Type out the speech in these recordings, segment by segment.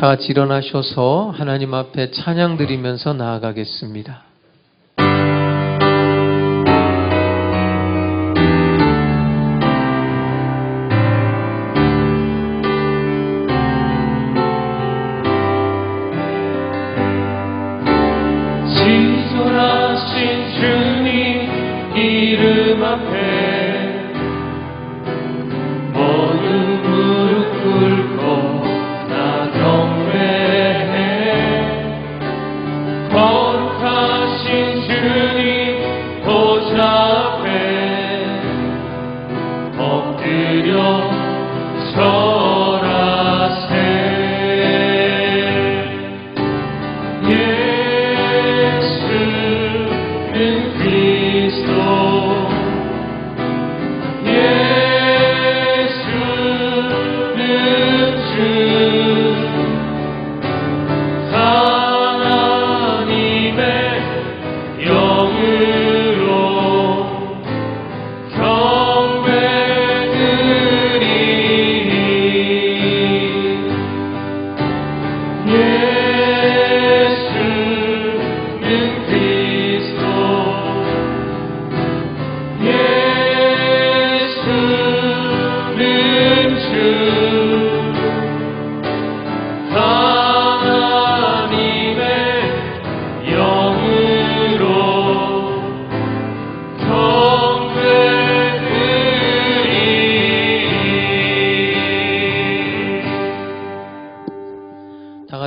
다 같이 일어나셔서 하나님 앞에 찬양 드리면서 나아가겠습니다. 지존하신 주님 이름 앞에 모두 무릎 꿇고 다 경배해. 거룩하신 주님 보좌 앞에 엎드려 절하세.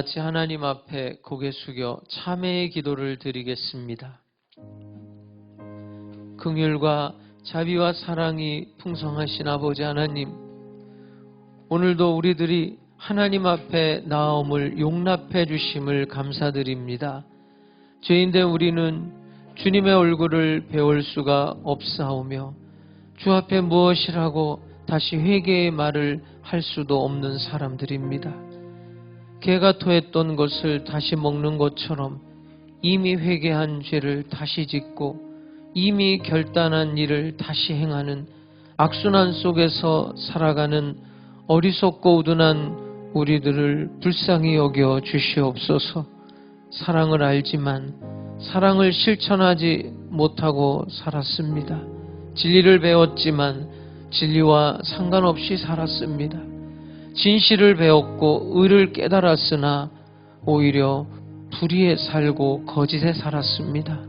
같이 하나님 앞에 고개 숙여 참회의 기도를 드리겠습니다. 긍휼과 자비와 사랑이 풍성하신 아버지 하나님, 오늘도 우리들이 하나님 앞에 나옴을 용납해 주심을 감사드립니다. 죄인된 우리는 주님의 얼굴을 배울 수가 없사오며 주 앞에 무엇이라고 다시 회개의 말을 할 수도 없는 사람들입니다. 개가 토했던 것을 다시 먹는 것처럼 이미 회개한 죄를 다시 짓고 이미 결단한 일을 다시 행하는 악순환 속에서 살아가는 어리석고 우둔한 우리들을 불쌍히 여겨 주시옵소서. 사랑을 알지만 사랑을 실천하지 못하고 살았습니다. 진리를 배웠지만 진리와 상관없이 살았습니다. 진실을 배웠고 의를 깨달았으나 오히려 불의에 살고 거짓에 살았습니다.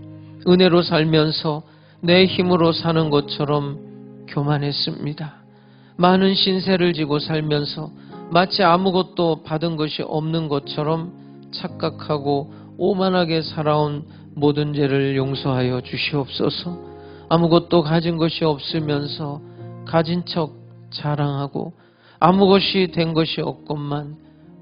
은혜로 살면서 내 힘으로 사는 것처럼 교만했습니다. 많은 신세를 지고 살면서 마치 아무것도 받은 것이 없는 것처럼 착각하고 오만하게 살아온 모든 죄를 용서하여 주시옵소서. 아무것도 가진 것이 없으면서 가진 척 자랑하고 아무것이 된 것이 없건만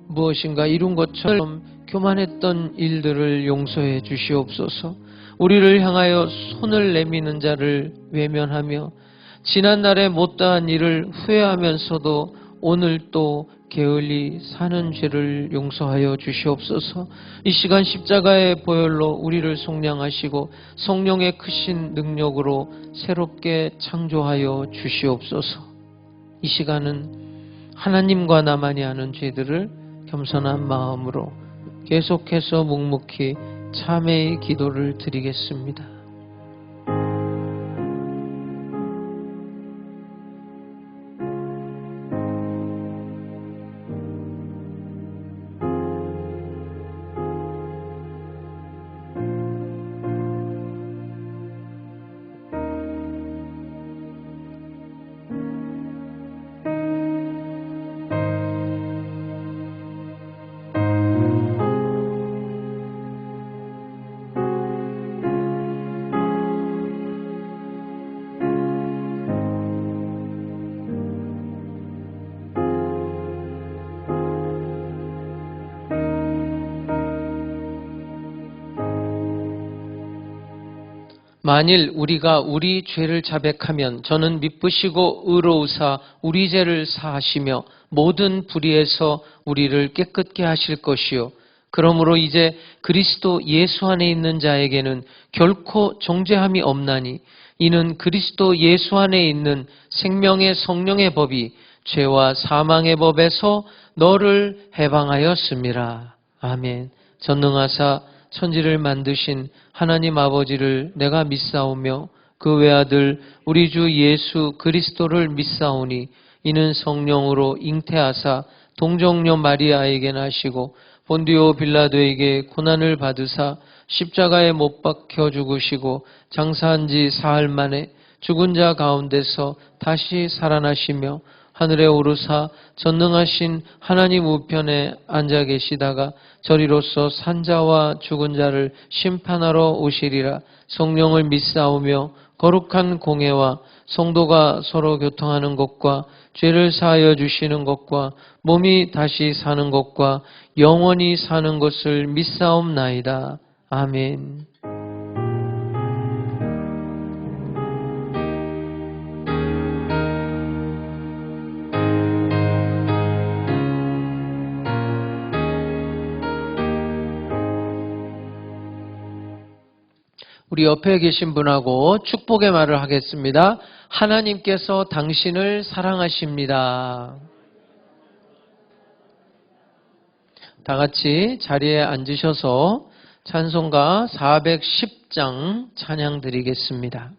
무엇인가 이룬 것처럼 교만했던 일들을 용서해 주시옵소서. 우리를 향하여 손을 내미는 자를 외면하며 지난날에 못다한 일을 후회하면서도 오늘 또 게을리 사는 죄를 용서하여 주시옵소서. 이 시간 십자가의 보혈로 우리를 속량하시고 성령의 크신 능력으로 새롭게 창조하여 주시옵소서. 이 시간은 하나님과 나만이 아는 죄들을 겸손한 마음으로 계속해서 묵묵히 참회의 기도를 드리겠습니다. 만일 우리가 우리 죄를 자백하면 저는 미쁘시고 의로우사 우리 죄를 사하시며 모든 불의에서 우리를 깨끗게 하실 것이요 그러므로 이제 그리스도 예수 안에 있는 자에게는 결코 정죄함이 없나니 이는 그리스도 예수 안에 있는 생명의 성령의 법이 죄와 사망의 법에서 너를 해방하였음이라. 아멘. 전능하사 천지를 만드신 하나님 아버지를 내가 믿사오며 그 외아들 우리 주 예수 그리스도를 믿사오니 이는 성령으로 잉태하사 동정녀 마리아에게 나시고 본디오 빌라도에게 고난을 받으사 십자가에 못 박혀 죽으시고 장사한 지 사흘 만에 죽은 자 가운데서 다시 살아나시며 하늘에 오르사 전능하신 하나님 우편에 앉아 계시다가 저리로서 산자와 죽은 자를 심판하러 오시리라. 성령을 믿사오며 거룩한 공회와 성도가 서로 교통하는 것과 죄를 사하여 주시는 것과 몸이 다시 사는 것과 영원히 사는 것을 믿사옵나이다. 아멘. 우리 옆에 계신 분하고 축복의 말을 하겠습니다. 하나님께서 당신을 사랑하십니다. 다 같이 자리에 앉으셔서 찬송가 410장 찬양 드리겠습니다.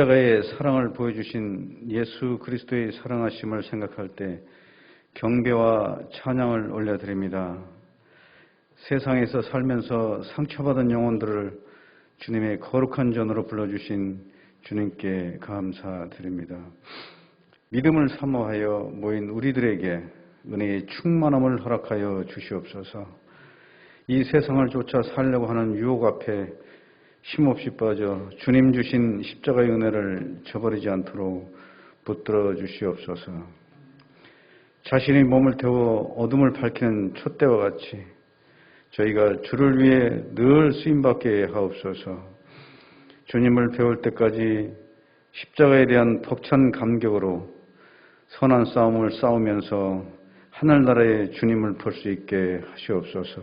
십자가의 사랑을 보여주신 예수 그리스도의 사랑하심을 생각할 때 경배와 찬양을 올려드립니다. 세상에서 살면서 상처받은 영혼들을 주님의 거룩한 전으로 불러주신 주님께 감사드립니다. 믿음을 사모하여 모인 우리들에게 은혜의 충만함을 허락하여 주시옵소서. 이 세상을 쫓아 살려고 하는 유혹 앞에 힘없이 빠져 주님 주신 십자가의 은혜를 저버리지 않도록 붙들어 주시옵소서. 자신의 몸을 태워 어둠을 밝히는 촛대와 같이 저희가 주를 위해 늘 쓰임받게 하옵소서. 주님을 배울 때까지 십자가에 대한 벅찬 감격으로 선한 싸움을 싸우면서 하늘나라의 주님을 볼 수 있게 하시옵소서.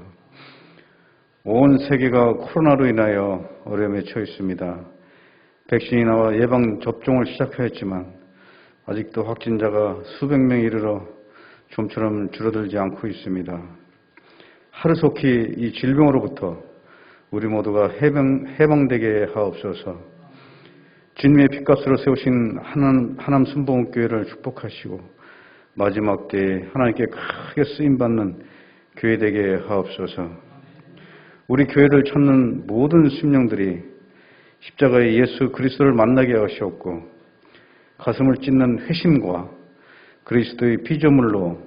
온 세계가 코로나로 인하여 어려움에 처해 있습니다. 백신이 나와 예방 접종을 시작하였지만 아직도 확진자가 수백 명에 이르러 좀처럼 줄어들지 않고 있습니다. 하루속히 이 질병으로부터 우리 모두가 해방되게 하옵소서. 주님의 핏값으로 세우신 하남 순복음교회를 축복하시고 마지막 때에 하나님께 크게 쓰임받는 교회 되게 하옵소서. 우리 교회를 찾는 모든 심령들이 십자가의 예수 그리스도를 만나게 하시옵고 가슴을 찢는 회심과 그리스도의 피조물로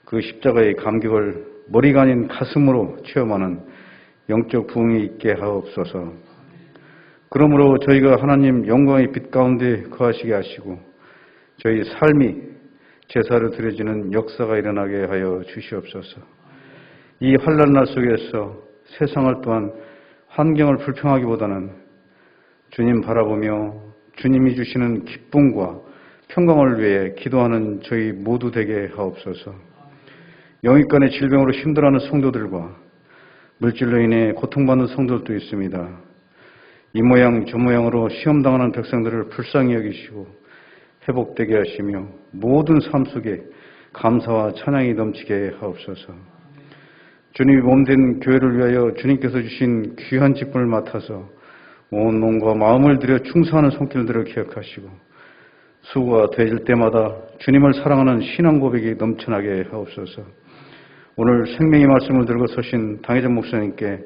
그 십자가의 감격을 머리가 아닌 가슴으로 체험하는 영적 부흥이 있게 하옵소서. 그러므로 저희가 하나님 영광의 빛 가운데 거하시게 하시고 저희 삶이 제사로 드려지는 역사가 일어나게 하여 주시옵소서. 이 환난 날 속에서 세상을 또한 환경을 불평하기보다는 주님 바라보며 주님이 주시는 기쁨과 평강을 위해 기도하는 저희 모두 되게 하옵소서. 영육간의 질병으로 힘들어하는 성도들과 물질로 인해 고통받는 성도들도 있습니다. 이 모양 저 모양으로 시험당하는 백성들을 불쌍히 여기시고 회복되게 하시며 모든 삶 속에 감사와 찬양이 넘치게 하옵소서. 주님이 몸된 교회를 위하여 주님께서 주신 귀한 직분을 맡아서 온 몸과 마음을 들여 충성하는 손길들을 기억하시고 수고가 되질 때마다 주님을 사랑하는 신앙 고백이 넘쳐나게 하옵소서. 오늘 생명의 말씀을 들고 서신 당회장 목사님께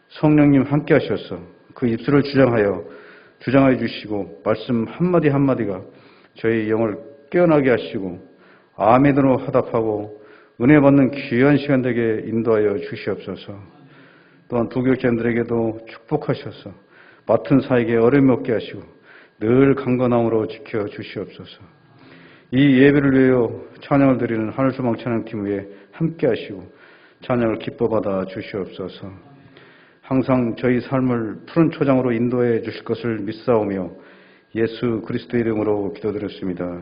성령님 함께 하셔서 그 입술을 주장하여 주시고 말씀 한마디 한마디가 저희 영을 깨어나게 하시고 아멘으로 화답하고 은혜 받는 귀한 시간 되게 인도하여 주시옵소서. 또한 부교육자들에게도 축복하셔서 맡은 사에게 어려움이 없게 하시고 늘 강건함으로 지켜 주시옵소서. 이 예배를 위하여 찬양을 드리는 하늘소망 찬양팀 위에 함께 하시고 찬양을 기뻐 받아 주시옵소서. 항상 저희 삶을 푸른 초장으로 인도해 주실 것을 믿사오며 예수 그리스도의 이름으로 기도드렸습니다.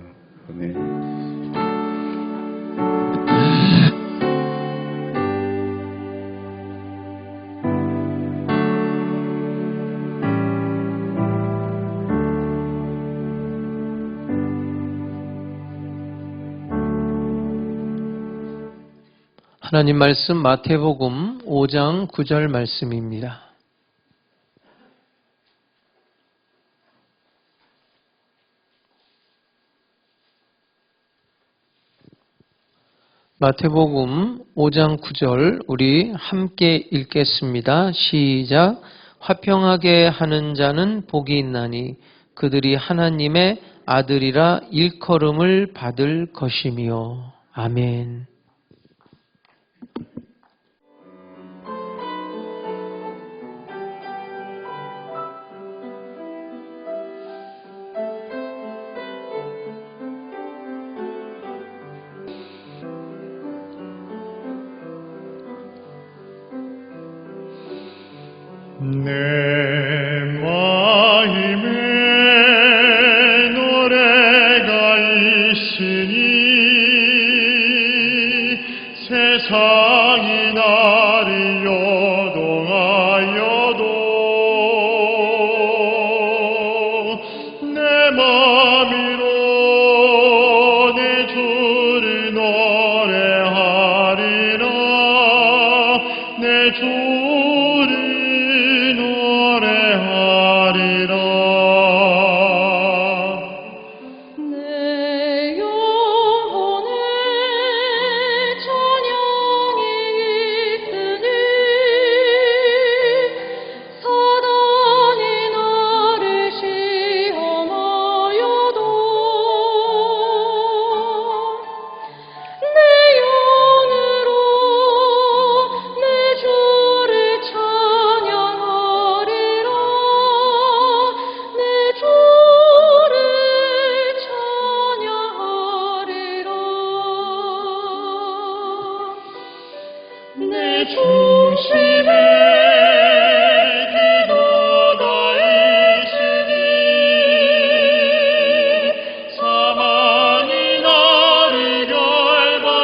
아멘. 하나님 말씀 마태복음 5장 9절 말씀입니다. 마태복음 5장 9절 우리 함께 읽겠습니다. 시작. 화평하게 하는 자는 복이 있나니 그들이 하나님의 아들이라 일컬음을 받을 것이며. 아멘. 내 마음에 노래가 있으니 세상이 나를 요동하여도 내 마음으로 내 주를 노래하리라. 내 주를 노래하리라. 내 영혼에 찬양이 있으니 사단이 나를 시험하여도 내 내 중심에 기도가 있으니 사망이 나를 결박하여도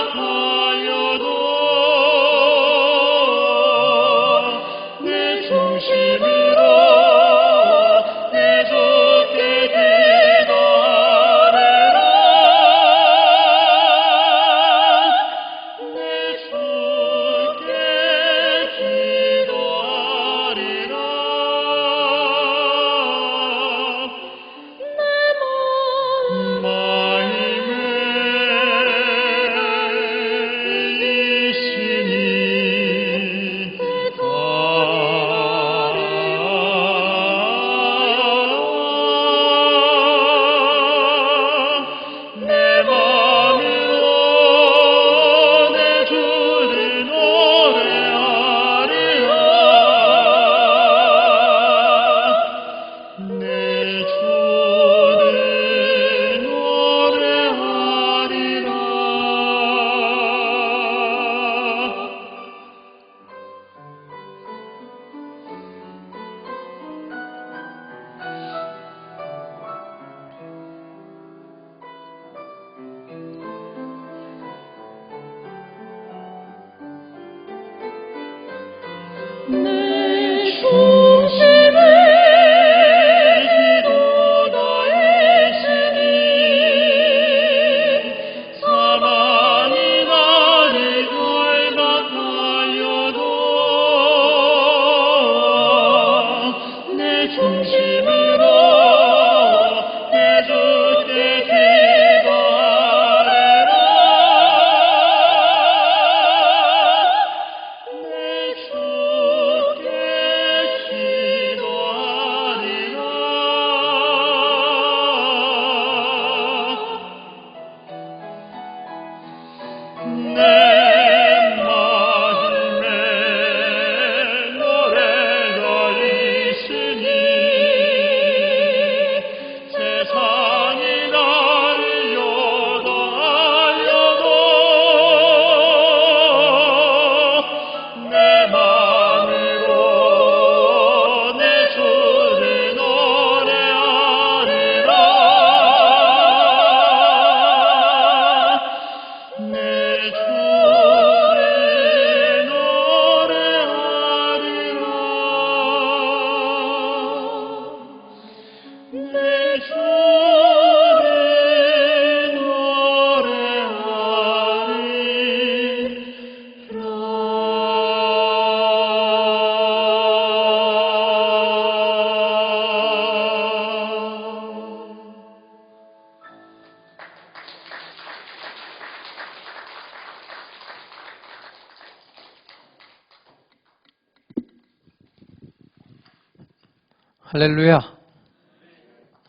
내 중심으로 내 주께 기도하리라. 내 주께 기도하리라. 마음에 있으니 내 마음으로 내 주를 노래하리라. 내 주를 노래하리라. 내 중심에 기도가 있으니 사망이 나를 결박하여도 내 중심으로 내 주께 기도하리라. 내 주께 기도하리라. 내 마음에 노래가 있으니 세상이 나를 요동하여도 내 마음으로 내 주를 노래하리라. 내 주를 노래하리라. 내 주를 노래하리라. 할렐루야.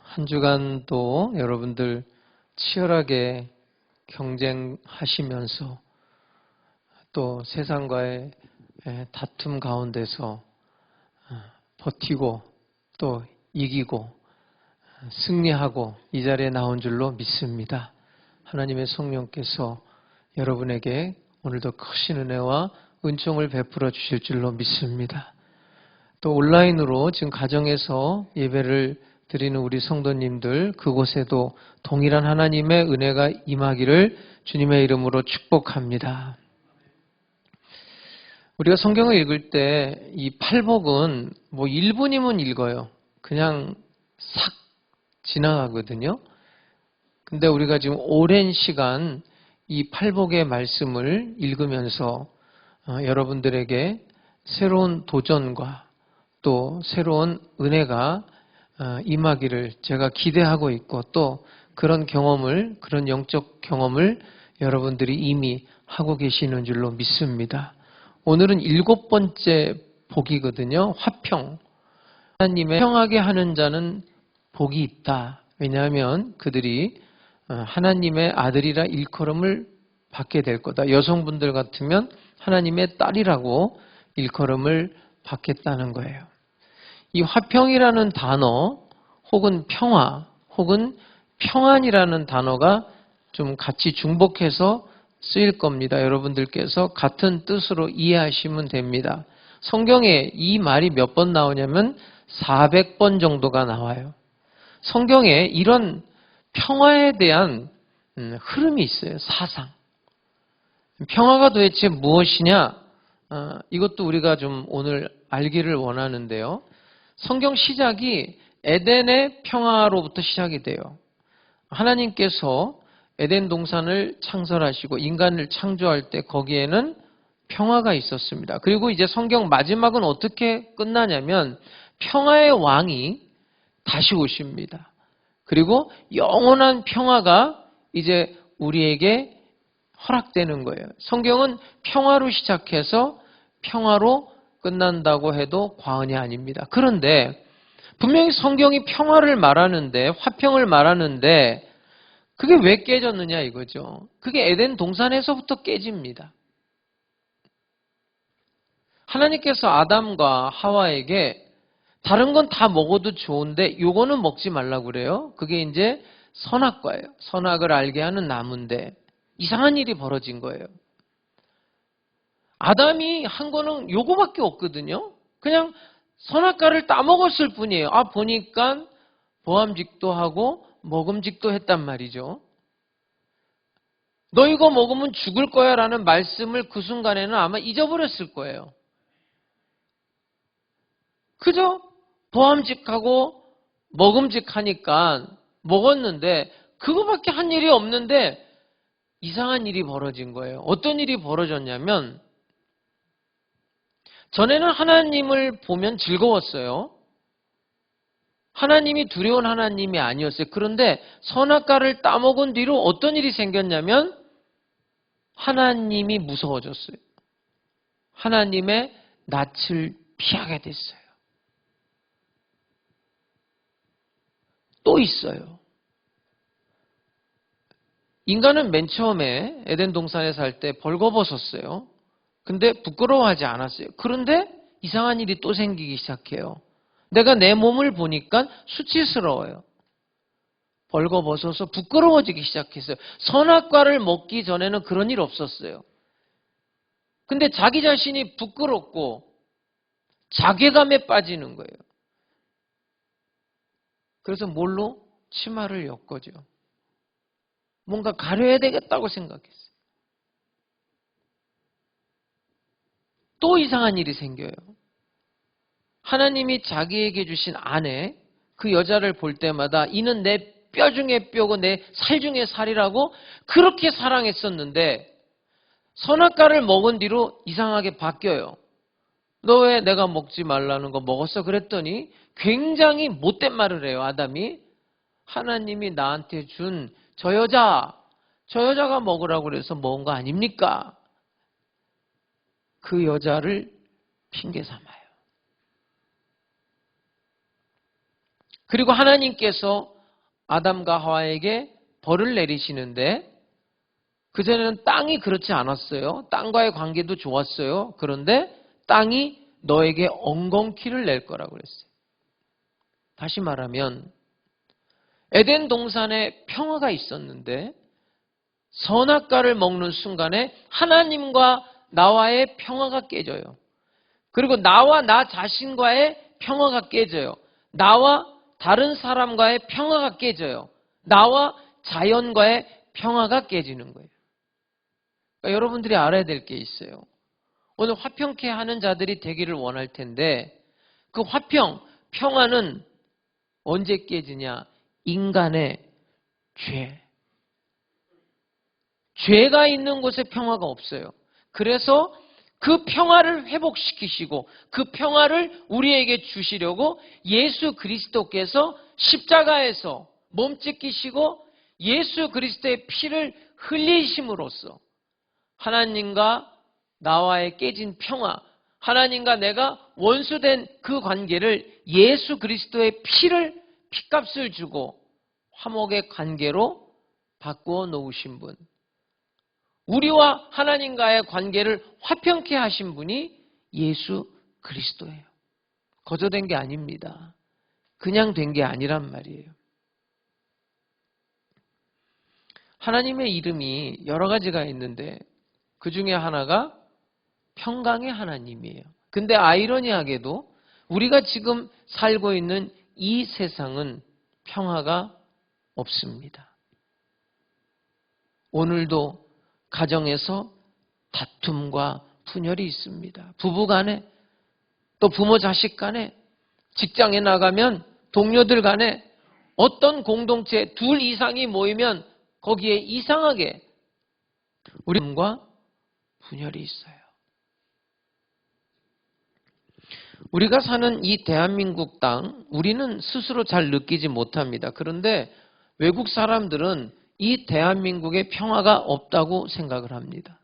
한 주간도 여러분들 치열하게 경쟁하시면서 또 세상과의 다툼 가운데서 버티고 또 이기고 승리하고 이 자리에 나온 줄로 믿습니다. 하나님의 성령께서 여러분에게 오늘도 크신 은혜와 은총을 베풀어 주실 줄로 믿습니다. 또 온라인으로 지금 가정에서 예배를 드리는 우리 성도님들 그곳에도 동일한 하나님의 은혜가 임하기를 주님의 이름으로 축복합니다. 우리가 성경을 읽을 때 이 팔복은 뭐 1분이면 읽어요. 그냥 싹 지나가거든요. 근데 우리가 지금 오랜 시간 이 팔복의 말씀을 읽으면서 여러분들에게 새로운 도전과 또 새로운 은혜가 임하기를 제가 기대하고 있고 또 그런 경험을, 그런 영적 경험을 여러분들이 이미 하고 계시는 줄로 믿습니다. 오늘은 7번째 복이거든요. 화평. 하나님의 평하게 하는 자는 복이 있다. 왜냐하면 그들이 하나님의 아들이라 일컬음을 받게 될 거다. 여성분들 같으면 하나님의 딸이라고 일컬음을 받겠다는 거예요. 이 화평이라는 단어 혹은 평화 혹은 평안이라는 단어가 좀 같이 중복해서 쓰일 겁니다. 여러분들께서 같은 뜻으로 이해하시면 됩니다. 성경에 이 말이 몇 번 나오냐면 400번 정도가 나와요. 성경에 이런 평화에 대한 흐름이 있어요. 사상. 평화가 도대체 무엇이냐? 이것도 우리가 좀 오늘 알기를 원하는데요. 성경 시작이 에덴의 평화로부터 시작이 돼요. 하나님께서 에덴 동산을 창설하시고 인간을 창조할 때 거기에는 평화가 있었습니다. 그리고 이제 성경 마지막은 어떻게 끝나냐면 평화의 왕이 다시 오십니다. 그리고 영원한 평화가 이제 우리에게 허락되는 거예요. 성경은 평화로 시작해서 평화로 끝난다고 해도 과언이 아닙니다. 그런데 분명히 성경이 평화를 말하는데, 화평을 말하는데 그게 왜 깨졌느냐 이거죠. 그게 에덴 동산에서부터 깨집니다. 하나님께서 아담과 하와에게 다른 건 다 먹어도 좋은데 요거는 먹지 말라고 그래요. 그게 이제 선악과예요. 선악을 알게 하는 나무인데 이상한 일이 벌어진 거예요. 아담이 한 거는 요거밖에 없거든요. 그냥 선악과를 따먹었을 뿐이에요. 보니까 보암직도 하고 먹음직도 했단 말이죠. 너 이거 먹으면 죽을 거야 라는 말씀을 그 순간에는 아마 잊어버렸을 거예요. 그죠? 보암직하고 먹음직하니까 먹었는데 그거밖에 한 일이 없는데 이상한 일이 벌어진 거예요. 어떤 일이 벌어졌냐면 전에는 하나님을 보면 즐거웠어요. 하나님이 두려운 하나님이 아니었어요. 그런데 선악과를 따먹은 뒤로 어떤 일이 생겼냐면 하나님이 무서워졌어요. 하나님의 낯을 피하게 됐어요. 또 있어요. 인간은 맨 처음에 에덴 동산에 살 때 벌거벗었어요. 근데 부끄러워하지 않았어요. 그런데 이상한 일이 또 생기기 시작해요. 내가 내 몸을 보니까 수치스러워요. 벌거벗어서 부끄러워지기 시작했어요. 선악과를 먹기 전에는 그런 일 없었어요. 근데 자기 자신이 부끄럽고 자괴감에 빠지는 거예요. 그래서 뭘로? 치마를 엮어죠. 뭔가 가려야 되겠다고 생각했어요. 또 이상한 일이 생겨요. 하나님이 자기에게 주신 아내, 그 여자를 볼 때마다 이는 내 뼈 중에 뼈고 내 살 중에 살이라고 그렇게 사랑했었는데 선악과를 먹은 뒤로 이상하게 바뀌어요. 너 왜 내가 먹지 말라는 거 먹었어? 그랬더니 굉장히 못된 말을 해요. 아담이. 하나님이 나한테 준 저 여자가 먹으라고 그래서 먹은 거 아닙니까? 그 여자를 핑계 삼아요. 그리고 하나님께서 아담과 하와에게 벌을 내리시는데 그전에는 땅이 그렇지 않았어요. 땅과의 관계도 좋았어요. 그런데 땅이 너에게 엉겅퀴를 낼 거라고 그랬어요. 다시 말하면 에덴 동산에 평화가 있었는데 선악과를 먹는 순간에 하나님과 나와의 평화가 깨져요. 그리고 나와 나 자신과의 평화가 깨져요. 나와 다른 사람과의 평화가 깨져요. 나와 자연과의 평화가 깨지는 거예요. 그러니까 여러분들이 알아야 될 게 있어요. 오늘 화평케 하는 자들이 되기를 원할 텐데 그 평화는 언제 깨지냐? 인간의 죄가 있는 곳에 평화가 없어요. 그래서 그 평화를 회복시키시고 그 평화를 우리에게 주시려고 예수 그리스도께서 십자가에서 몸짓기시고 예수 그리스도의 피를 흘리심으로써 하나님과 나와의 깨진 평화, 하나님과 내가 원수된 그 관계를 예수 그리스도의 피값을 주고 화목의 관계로 바꾸어 놓으신 분, 우리와 하나님과의 관계를 화평케 하신 분이 예수 그리스도예요. 거저된 게 아닙니다. 그냥 된 게 아니란 말이에요. 하나님의 이름이 여러 가지가 있는데 그 중에 하나가 평강의 하나님이에요. 근데 아이러니하게도 우리가 지금 살고 있는 이 세상은 평화가 없습니다. 오늘도 가정에서 다툼과 분열이 있습니다. 부부 간에, 또 부모 자식 간에, 직장에 나가면 동료들 간에 어떤 공동체 둘 이상이 모이면 거기에 이상하게 우리과 분열이 있어요. 우리가 사는 이 대한민국 땅, 우리는 스스로 잘 느끼지 못합니다. 그런데 외국 사람들은 이 대한민국에 평화가 없다고 생각을 합니다.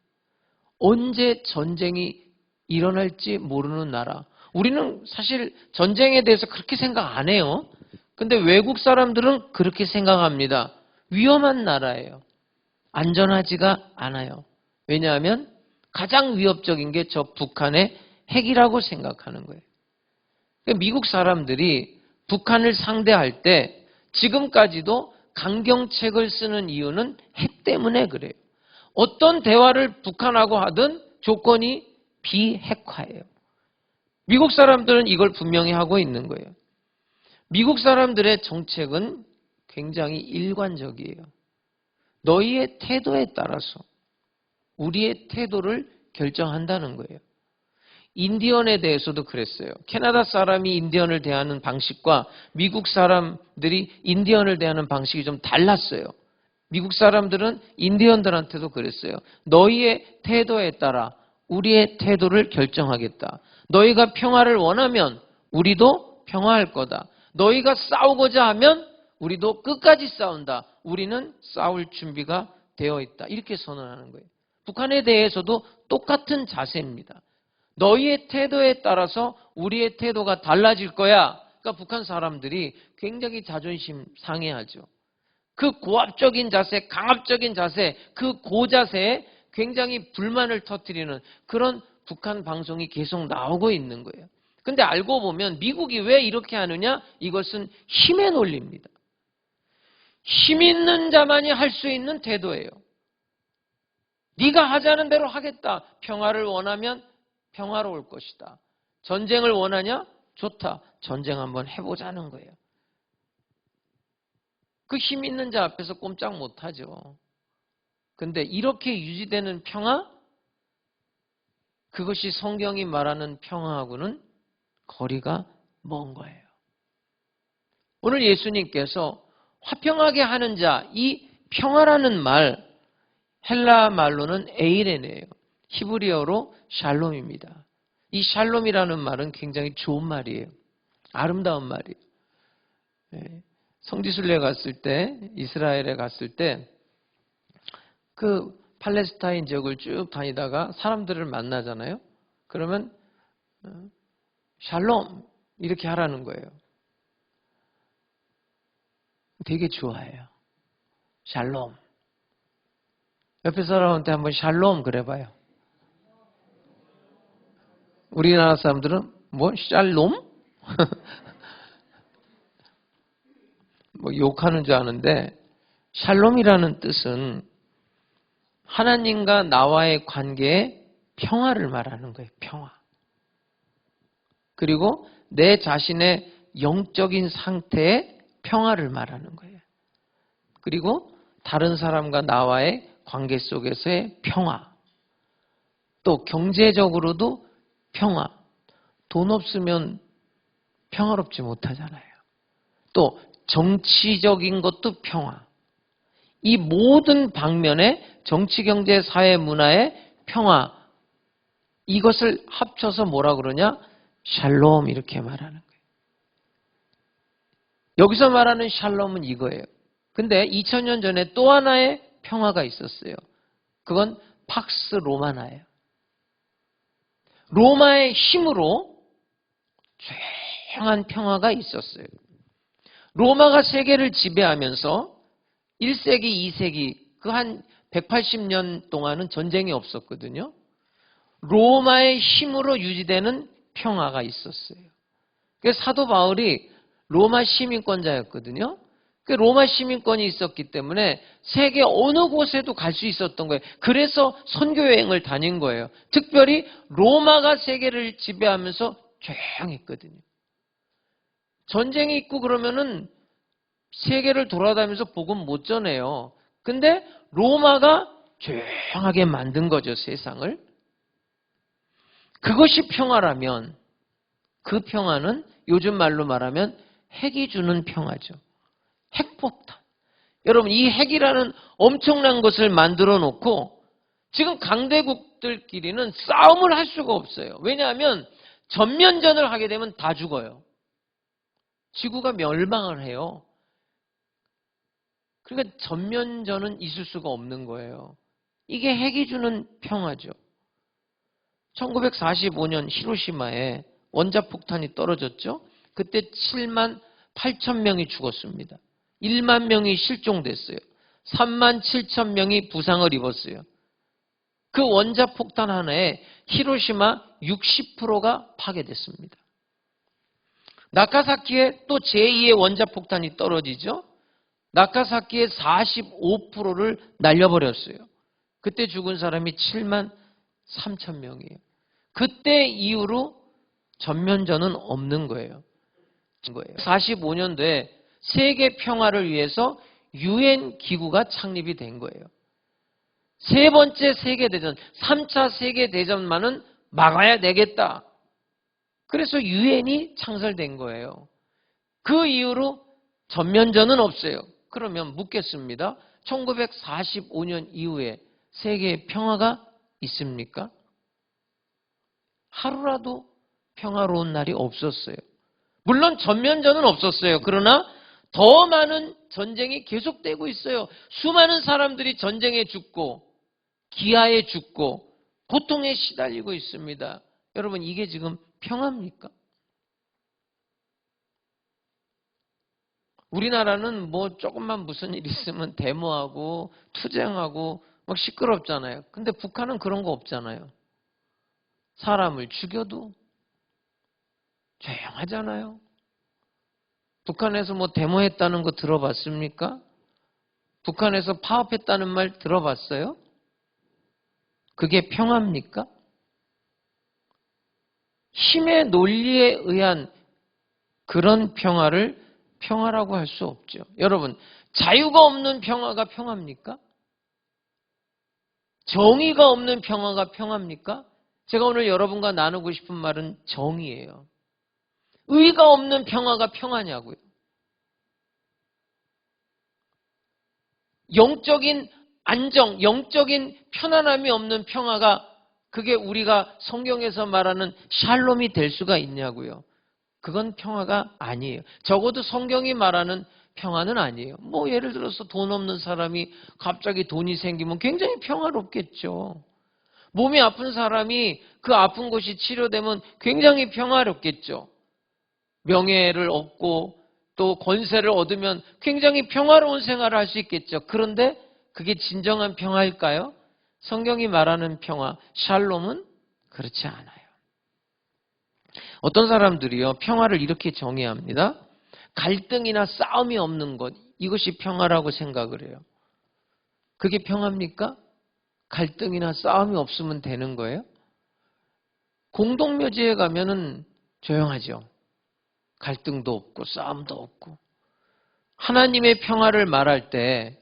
언제 전쟁이 일어날지 모르는 나라. 우리는 사실 전쟁에 대해서 그렇게 생각 안 해요. 근데 외국 사람들은 그렇게 생각합니다. 위험한 나라예요. 안전하지가 않아요. 왜냐하면 가장 위협적인 게 저 북한의 핵이라고 생각하는 거예요. 미국 사람들이 북한을 상대할 때 지금까지도 강경책을 쓰는 이유는 핵 때문에 그래요. 어떤 대화를 북한하고 하든 조건이 비핵화예요. 미국 사람들은 이걸 분명히 하고 있는 거예요. 미국 사람들의 정책은 굉장히 일관적이에요. 너희의 태도에 따라서 우리의 태도를 결정한다는 거예요. 인디언에 대해서도 그랬어요. 캐나다 사람이 인디언을 대하는 방식과 미국 사람들이 인디언을 대하는 방식이 좀 달랐어요. 미국 사람들은 인디언들한테도 그랬어요. 너희의 태도에 따라 우리의 태도를 결정하겠다. 너희가 평화를 원하면 우리도 평화할 거다. 너희가 싸우고자 하면 우리도 끝까지 싸운다. 우리는 싸울 준비가 되어 있다. 이렇게 선언하는 거예요. 북한에 대해서도 똑같은 자세입니다. 너희의 태도에 따라서 우리의 태도가 달라질 거야. 그러니까 북한 사람들이 굉장히 자존심 상해하죠. 그 고압적인 자세, 강압적인 자세, 그 고자세에 굉장히 불만을 터뜨리는 그런 북한 방송이 계속 나오고 있는 거예요. 근데 알고 보면 미국이 왜 이렇게 하느냐? 이것은 힘의 논리입니다. 힘 있는 자만이 할 수 있는 태도예요. 네가 하자는 대로 하겠다. 평화를 원하면 평화로울 것이다. 전쟁을 원하냐? 좋다. 전쟁 한번 해보자는 거예요. 그 힘 있는 자 앞에서 꼼짝 못하죠. 근데 이렇게 유지되는 평화? 그것이 성경이 말하는 평화하고는 거리가 먼 거예요. 오늘 예수님께서 화평하게 하는 자, 이 평화라는 말, 헬라 말로는 에이레네요. 히브리어로 샬롬입니다. 이 샬롬이라는 말은 굉장히 좋은 말이에요. 아름다운 말이에요. 성지순례 갔을 때, 이스라엘에 갔을 때, 그 팔레스타인 지역을 쭉 다니다가 사람들을 만나잖아요. 그러면 샬롬 이렇게 하라는 거예요. 되게 좋아해요. 샬롬. 옆에 사람한테 한번 샬롬 그래봐요. 우리나라 사람들은 뭐 샬롬? 뭐 욕하는 줄 아는데 샬롬이라는 뜻은 하나님과 나와의 관계에 평화를 말하는 거예요. 평화. 그리고 내 자신의 영적인 상태의 평화를 말하는 거예요. 그리고 다른 사람과 나와의 관계 속에서의 평화. 또 경제적으로도 평화. 돈 없으면 평화롭지 못하잖아요. 또 정치적인 것도 평화. 이 모든 방면의 정치, 경제, 사회, 문화의 평화. 이것을 합쳐서 뭐라 그러냐? 샬롬 이렇게 말하는 거예요. 여기서 말하는 샬롬은 이거예요. 근데 2000년 전에 또 하나의 평화가 있었어요. 그건 팍스 로마나예요. 로마의 힘으로 조용한 평화가 있었어요. 로마가 세계를 지배하면서 1세기, 2세기 그 한 180년 동안은 전쟁이 없었거든요. 로마의 힘으로 유지되는 평화가 있었어요. 그래서 사도 바울이 로마 시민권자였거든요. 그 로마 시민권이 있었기 때문에 세계 어느 곳에도 갈 수 있었던 거예요. 그래서 선교 여행을 다닌 거예요. 특별히 로마가 세계를 지배하면서 조용했거든요. 전쟁이 있고 그러면은 세계를 돌아다니면서 복음 못 전해요. 근데 로마가 조용하게 만든 거죠, 세상을. 그것이 평화라면 그 평화는 요즘 말로 말하면 핵이 주는 평화죠. 핵폭탄. 여러분, 이 핵이라는 엄청난 것을 만들어 놓고 지금 강대국들끼리는 싸움을 할 수가 없어요. 왜냐하면 전면전을 하게 되면 다 죽어요. 지구가 멸망을 해요. 그러니까 전면전은 있을 수가 없는 거예요. 이게 핵이 주는 평화죠. 1945년 히로시마에 원자폭탄이 떨어졌죠. 그때 7만 8천 명이 죽었습니다. 1만 명이 실종됐어요. 3만 7천 명이 부상을 입었어요. 그 원자폭탄 하나에 히로시마 60%가 파괴됐습니다. 나카사키에 또 제2의 원자폭탄이 떨어지죠. 나카사키의 45%를 날려버렸어요. 그때 죽은 사람이 7만 3천 명이에요. 그때 이후로 전면전은 없는 거예요. 45년도에 세계 평화를 위해서 UN 기구가 창립이 된 거예요. 세 번째 세계대전, 3차 세계대전만은 막아야 되겠다. 그래서 UN이 창설된 거예요. 그 이후로 전면전은 없어요. 그러면 묻겠습니다. 1945년 이후에 세계에 평화가 있습니까? 하루라도 평화로운 날이 없었어요. 물론 전면전은 없었어요. 그러나 더 많은 전쟁이 계속되고 있어요. 수많은 사람들이 전쟁에 죽고 기아에 죽고 고통에 시달리고 있습니다. 여러분, 이게 지금 평화입니까? 우리나라는 뭐 조금만 무슨 일 있으면 데모하고 투쟁하고 막 시끄럽잖아요. 근데 북한은 그런 거 없잖아요. 사람을 죽여도 조용하잖아요. 북한에서 뭐 데모했다는 거 들어봤습니까? 북한에서 파업했다는 말 들어봤어요? 그게 평화입니까? 힘의 논리에 의한 그런 평화를 평화라고 할 수 없죠. 여러분, 자유가 없는 평화가 평화입니까? 정의가 없는 평화가 평화입니까? 제가 오늘 여러분과 나누고 싶은 말은 정의예요. 의가 없는 평화가 평화냐고요. 영적인 안정, 영적인 편안함이 없는 평화가 그게 우리가 성경에서 말하는 샬롬이 될 수가 있냐고요. 그건 평화가 아니에요. 적어도 성경이 말하는 평화는 아니에요. 뭐 예를 들어서 돈 없는 사람이 갑자기 돈이 생기면 굉장히 평화롭겠죠. 몸이 아픈 사람이 그 아픈 곳이 치료되면 굉장히 평화롭겠죠. 명예를 얻고 또 권세를 얻으면 굉장히 평화로운 생활을 할 수 있겠죠. 그런데 그게 진정한 평화일까요? 성경이 말하는 평화, 샬롬은 그렇지 않아요. 어떤 사람들이요, 평화를 이렇게 정의합니다. 갈등이나 싸움이 없는 것, 이것이 평화라고 생각을 해요. 그게 평화입니까? 갈등이나 싸움이 없으면 되는 거예요? 공동묘지에 가면은 조용하죠. 갈등도 없고 싸움도 없고. 하나님의 평화를 말할 때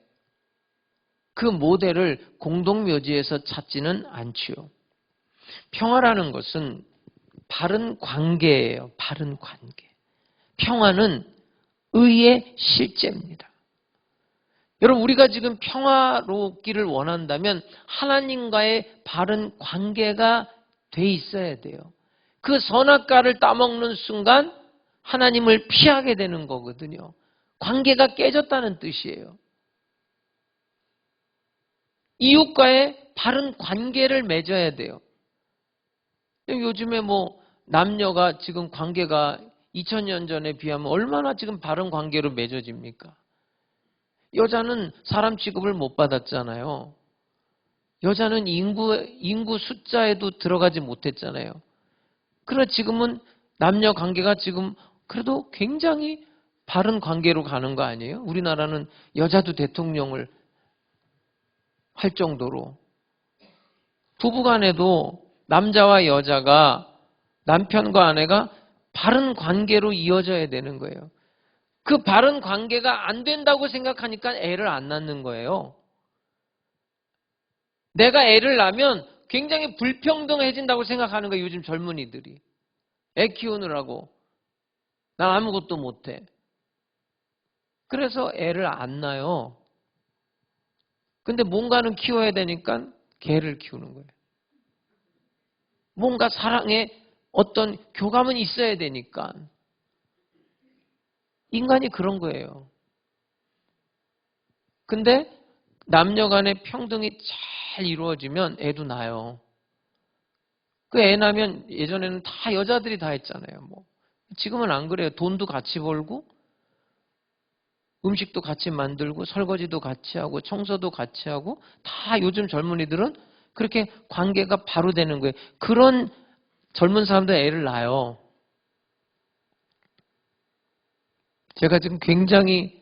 그 모델을 공동묘지에서 찾지는 않지요. 평화라는 것은 바른 관계예요. 바른 관계. 평화는 의의 실제입니다. 여러분, 우리가 지금 평화롭기를 원한다면 하나님과의 바른 관계가 돼 있어야 돼요. 그 선악과를 따먹는 순간 하나님을 피하게 되는 거거든요. 관계가 깨졌다는 뜻이에요. 이웃과의 바른 관계를 맺어야 돼요. 요즘에 뭐 남녀가 지금 관계가 2000년 전에 비하면 얼마나 지금 바른 관계로 맺어집니까? 여자는 사람 취급을 못 받았잖아요. 여자는 인구 숫자에도 들어가지 못했잖아요. 그러나 지금은 남녀 관계가 지금 그래도 굉장히 바른 관계로 가는 거 아니에요? 우리나라는 여자도 대통령을 할 정도로 부부간에도 남자와 여자가 남편과 아내가 바른 관계로 이어져야 되는 거예요. 그 바른 관계가 안 된다고 생각하니까 애를 안 낳는 거예요. 내가 애를 낳으면 굉장히 불평등해진다고 생각하는 거예요. 요즘 젊은이들이. 애 키우느라고. 난 아무것도 못해. 그래서 애를 안 낳아요. 근데 뭔가는 키워야 되니까 개를 키우는 거예요. 뭔가 사랑에 어떤 교감은 있어야 되니까. 인간이 그런 거예요. 근데 남녀 간의 평등이 잘 이루어지면 애도 낳아요. 그 애 낳으면 예전에는 다 여자들이 다 했잖아요. 뭐. 지금은 안 그래요. 돈도 같이 벌고 음식도 같이 만들고 설거지도 같이 하고 청소도 같이 하고 다 요즘 젊은이들은 그렇게 관계가 바로 되는 거예요. 그런 젊은 사람들 애를 낳아요. 제가 지금 굉장히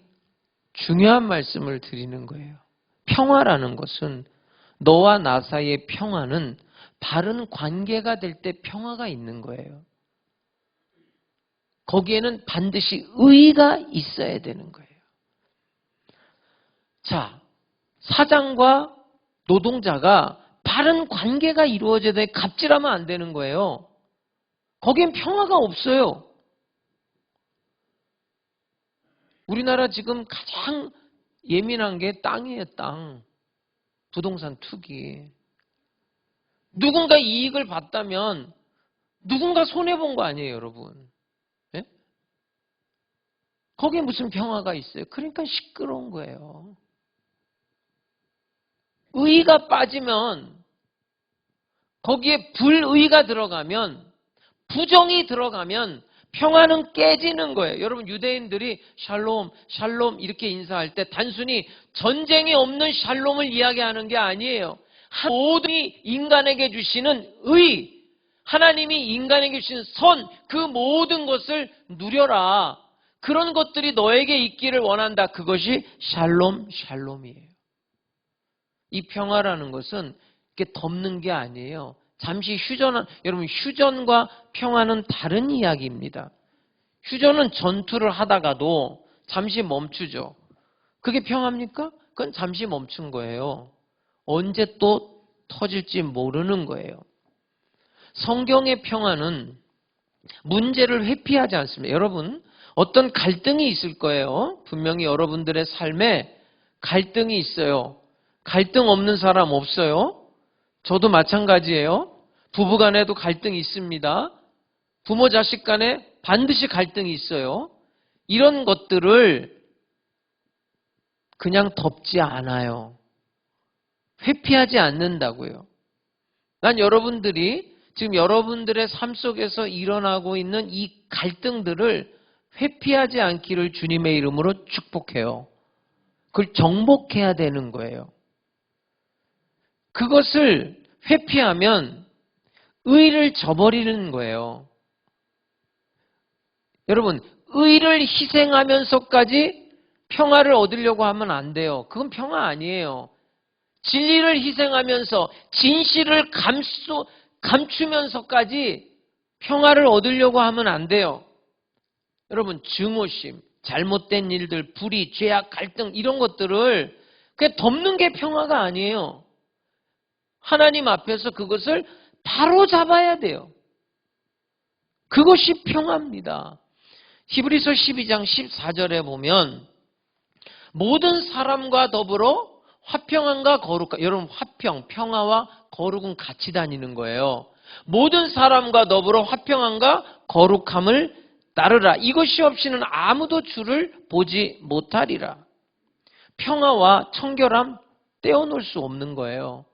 중요한 말씀을 드리는 거예요. 평화라는 것은 너와 나 사이의 평화는 바른 관계가 될 때 평화가 있는 거예요. 거기에는 반드시 의의가 있어야 되는 거예요. 자, 사장과 노동자가 바른 관계가 이루어져야 돼. 갑질하면 안 되는 거예요. 거기엔 평화가 없어요. 우리나라 지금 가장 예민한 게 땅이에요, 땅. 부동산 투기. 누군가 이익을 봤다면 누군가 손해본 거 아니에요, 여러분. 예? 거기에 무슨 평화가 있어요? 그러니까 시끄러운 거예요. 의의가 빠지면 거기에 불의가 들어가면 부정이 들어가면 평화는 깨지는 거예요. 여러분 유대인들이 샬롬, 샬롬 이렇게 인사할 때 단순히 전쟁이 없는 샬롬을 이야기하는 게 아니에요. 모든 인간에게 주시는 의, 하나님이 인간에게 주신 선, 그 모든 것을 누려라. 그런 것들이 너에게 있기를 원한다. 그것이 샬롬, 샬롬이에요. 이 평화라는 것은 이렇게 덮는 게 아니에요. 잠시 여러분 휴전과 평화는 다른 이야기입니다. 휴전은 전투를 하다가도 잠시 멈추죠. 그게 평화입니까? 그건 잠시 멈춘 거예요. 언제 또 터질지 모르는 거예요. 성경의 평화는 문제를 회피하지 않습니다. 여러분, 어떤 갈등이 있을 거예요. 분명히 여러분들의 삶에 갈등이 있어요. 갈등 없는 사람 없어요. 저도 마찬가지예요. 부부 간에도 갈등이 있습니다. 부모 자식 간에 반드시 갈등이 있어요. 이런 것들을 그냥 덮지 않아요. 회피하지 않는다고요. 난 여러분들이 지금 여러분들의 삶 속에서 일어나고 있는 이 갈등들을 회피하지 않기를 주님의 이름으로 축복해요. 그걸 정복해야 되는 거예요. 그것을 회피하면 의를 저버리는 거예요. 여러분, 의를 희생하면서까지 평화를 얻으려고 하면 안 돼요. 그건 평화 아니에요. 진리를 희생하면서 진실을 감추면서까지 평화를 얻으려고 하면 안 돼요. 여러분, 증오심, 잘못된 일들, 불의, 죄악, 갈등 이런 것들을 그냥 덮는 게 평화가 아니에요. 하나님 앞에서 그것을 바로 잡아야 돼요. 그것이 평화입니다. 히브리서 12장 14절에 보면 모든 사람과 더불어 화평함과 거룩함. 여러분 화평, 평화와 거룩은 같이 다니는 거예요. 모든 사람과 더불어 화평함과 거룩함을 따르라. 이것이 없이는 아무도 주를 보지 못하리라. 평화와 청결함 떼어놓을 수 없는 거예요.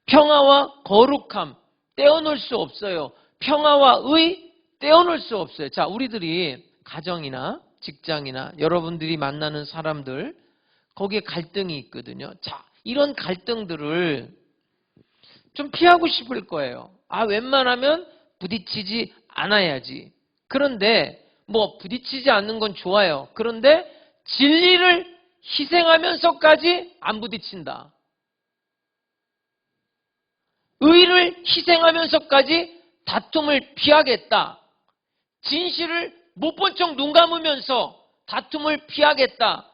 평화와 거룩함 떼어놓을 수 없어요. 평화와 의 떼어놓을 수 없어요. 자, 우리들이 가정이나 직장이나 여러분들이 만나는 사람들 거기에 갈등이 있거든요. 자, 이런 갈등들을 좀 피하고 싶을 거예요. 웬만하면 부딪히지 않아야지. 그런데 뭐 부딪히지 않는 건 좋아요. 그런데 진리를 희생하면서까지 안 부딪힌다. 의를 희생하면서까지 다툼을 피하겠다. 진실을 못 본 척 눈 감으면서 다툼을 피하겠다.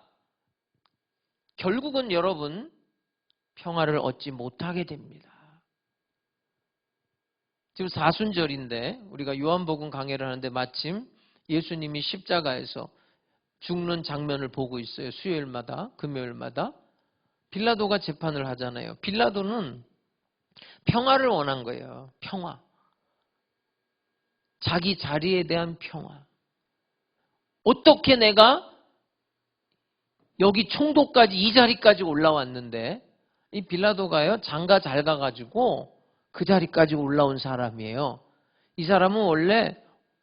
결국은 여러분 평화를 얻지 못하게 됩니다. 지금 사순절인데 우리가 요한복음 강해를 하는데 마침 예수님이 십자가에서 죽는 장면을 보고 있어요. 수요일마다, 금요일마다. 빌라도가 재판을 하잖아요. 빌라도는 평화를 원한 거예요. 평화. 자기 자리에 대한 평화. 어떻게 내가 여기 총독까지 이 자리까지 올라왔는데 이 빌라도가요 장가 잘 가가지고 그 자리까지 올라온 사람이에요. 이 사람은 원래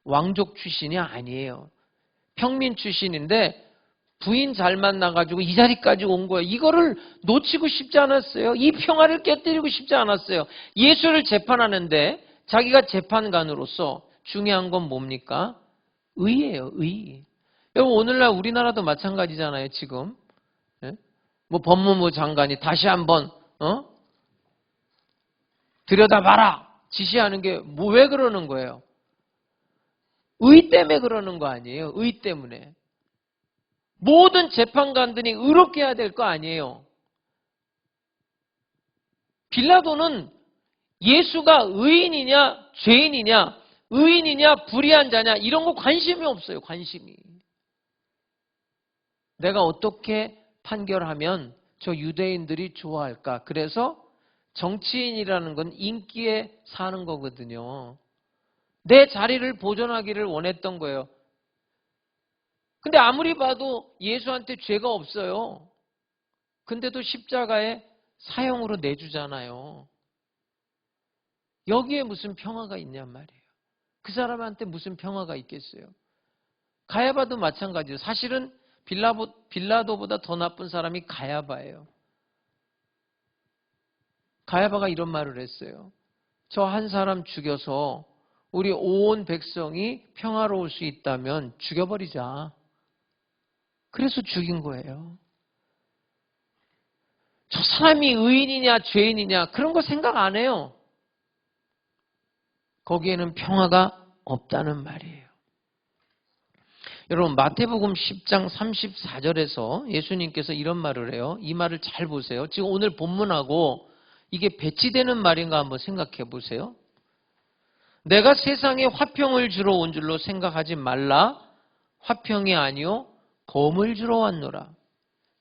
왕족 출신이 아니에요. 평민 출신인데 부인 잘 만나가지고 이 자리까지 온 거예요. 이거를 놓치고 싶지 않았어요. 이 평화를 깨뜨리고 싶지 않았어요. 예수를 재판하는데 자기가 재판관으로서 중요한 건 뭡니까? 의예요. 의. 여러분 오늘날 우리나라도 마찬가지잖아요. 지금 뭐 법무부 장관이 다시 한번 들여다봐라 지시하는 게 뭐 왜 그러는 거예요? 의 때문에 그러는 거 아니에요. 의 때문에. 모든 재판관들이 의롭게 해야 될 거 아니에요. 빌라도는 예수가 의인이냐 죄인이냐 의인이냐 불의한 자냐 이런 거 관심이 없어요. 관심이. 내가 어떻게 판결하면 저 유대인들이 좋아할까? 그래서 정치인이라는 건 인기에 사는 거거든요. 내 자리를 보존하기를 원했던 거예요. 근데 아무리 봐도 예수한테 죄가 없어요. 근데도 십자가에 사형으로 내주잖아요. 여기에 무슨 평화가 있냔 말이에요. 그 사람한테 무슨 평화가 있겠어요. 가야바도 마찬가지예요. 사실은 빌라도보다 더 나쁜 사람이 가야바예요. 가야바가 이런 말을 했어요. 저 한 사람 죽여서 우리 온 백성이 평화로울 수 있다면 죽여버리자. 그래서 죽인 거예요. 저 사람이 의인이냐 죄인이냐 그런 거 생각 안 해요. 거기에는 평화가 없다는 말이에요. 여러분 마태복음 10장 34절에서 예수님께서 이런 말을 해요. 이 말을 잘 보세요. 지금 오늘 본문하고 이게 배치되는 말인가 한번 생각해 보세요. 내가 세상에 화평을 주러 온 줄로 생각하지 말라. 화평이 아니요 검을 주러 왔노라.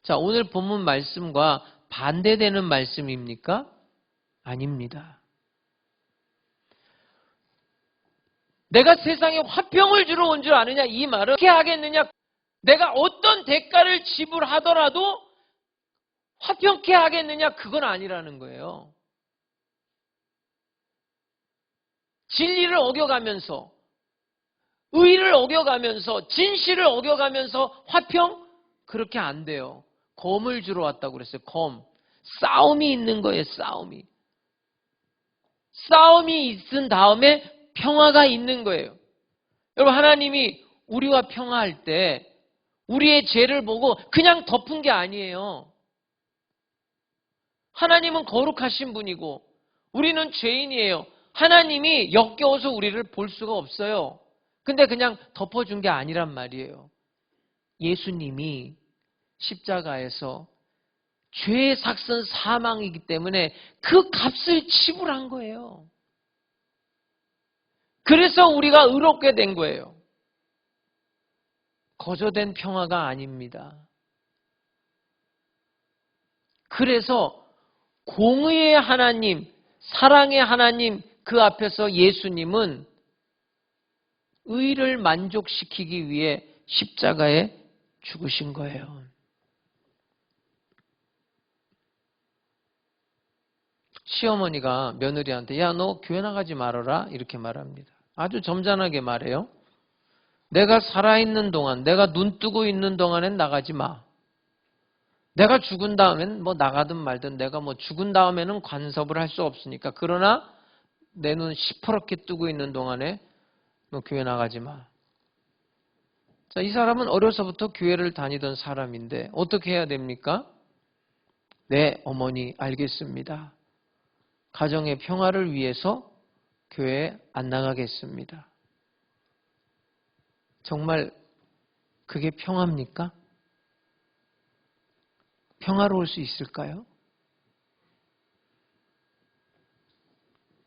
자, 오늘 본문 말씀과 반대되는 말씀입니까? 아닙니다. 내가 세상에 화평을 주러 온 줄 아느냐? 이 말은 어떻게 하겠느냐? 내가 어떤 대가를 지불하더라도 화평케 하겠느냐? 그건 아니라는 거예요. 진리를 어겨가면서 의를 어겨가면서 진실을 어겨가면서 화평? 그렇게 안 돼요. 검을 주러 왔다고 그랬어요. 검. 싸움이 있는 거예요. 싸움이. 싸움이 있은 다음에 평화가 있는 거예요. 여러분 하나님이 우리와 평화할 때 우리의 죄를 보고 그냥 덮은 게 아니에요. 하나님은 거룩하신 분이고 우리는 죄인이에요. 하나님이 역겨워서 우리를 볼 수가 없어요. 근데 그냥 덮어준 게 아니란 말이에요. 예수님이 십자가에서 죄의 삭선 사망이기 때문에 그 값을 지불한 거예요. 그래서 우리가 의롭게 된 거예요. 거저된 평화가 아닙니다. 그래서 공의의 하나님, 사랑의 하나님 그 앞에서 예수님은 의를 만족시키기 위해 십자가에 죽으신 거예요. 시어머니가 며느리한테 야, 너 교회 나가지 말아라 이렇게 말합니다. 아주 점잖하게 말해요. 내가 살아있는 동안, 내가 눈 뜨고 있는 동안엔 나가지 마. 내가 죽은 다음엔 뭐 나가든 말든 내가 뭐 죽은 다음에는 간섭을 할 수 없으니까. 그러나 내 눈 시퍼렇게 뜨고 있는 동안에 너 교회 나가지 마. 자, 이 사람은 어려서부터 교회를 다니던 사람인데 어떻게 해야 됩니까? 네, 어머니 알겠습니다. 가정의 평화를 위해서 교회에 안 나가겠습니다. 정말 그게 평화입니까? 평화로울 수 있을까요?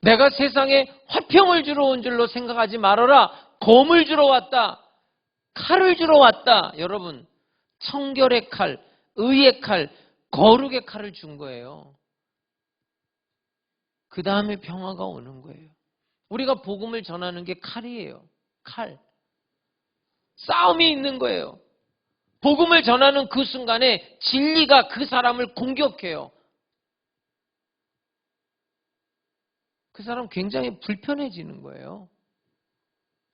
내가 세상에 화평을 주러 온 줄로 생각하지 말아라. 검을 주러 왔다. 칼을 주러 왔다. 여러분, 청결의 칼, 의의 칼, 거룩의 칼을 준 거예요. 그 다음에 평화가 오는 거예요. 우리가 복음을 전하는 게 칼이에요. 칼. 싸움이 있는 거예요. 복음을 전하는 그 순간에 진리가 그 사람을 공격해요. 그 사람 굉장히 불편해지는 거예요.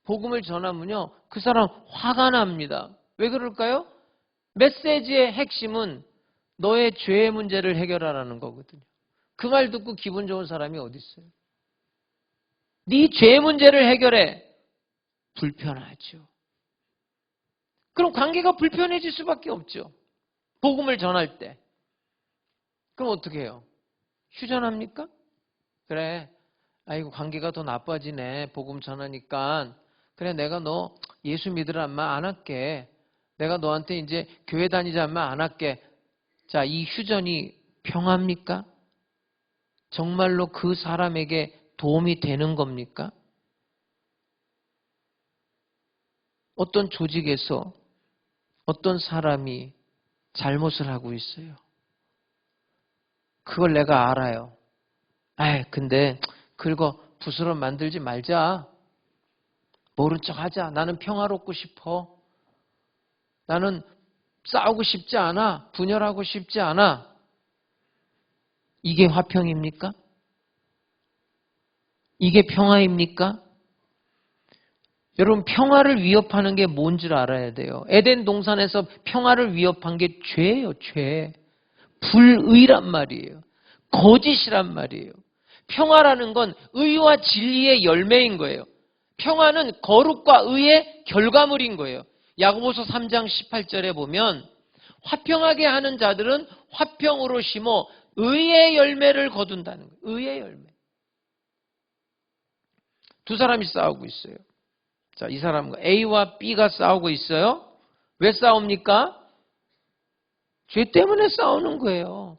복음을 전하면요, 그 사람 화가 납니다. 왜 그럴까요? 메시지의 핵심은 너의 죄의 문제를 해결하라는 거거든요. 그 말 듣고 기분 좋은 사람이 어디 있어요? 네 죄의 문제를 해결해. 불편하죠. 그럼 관계가 불편해질 수밖에 없죠. 복음을 전할 때. 그럼 어떻게 해요? 휴전합니까? 그래. 아이고, 관계가 더 나빠지네. 복음 전하니까. 그래, 내가 너 예수 믿으란 말 안 할게. 내가 너한테 이제 교회 다니자는 말 안 할게. 자, 이 휴전이 평화입니까? 정말로 그 사람에게 도움이 되는 겁니까? 어떤 조직에서 어떤 사람이 잘못을 하고 있어요. 그걸 내가 알아요. 근데 그거 부스럼 만들지 말자. 모른 척 하자. 나는 평화롭고 싶어. 나는 싸우고 싶지 않아. 분열하고 싶지 않아. 이게 화평입니까? 이게 평화입니까? 여러분, 평화를 위협하는 게 뭔지를 알아야 돼요. 에덴 동산에서 평화를 위협한 게 죄예요, 죄. 불의란 말이에요. 거짓이란 말이에요. 평화라는 건 의와 진리의 열매인 거예요. 평화는 거룩과 의의 결과물인 거예요. 야고보서 3장 18절에 보면 화평하게 하는 자들은 화평으로 심어 의의 열매를 거둔다는 거예요. 의의 열매. 두 사람이 싸우고 있어요. 자, 이 사람과 A와 B가 싸우고 있어요. 왜 싸웁니까? 죄 때문에 싸우는 거예요.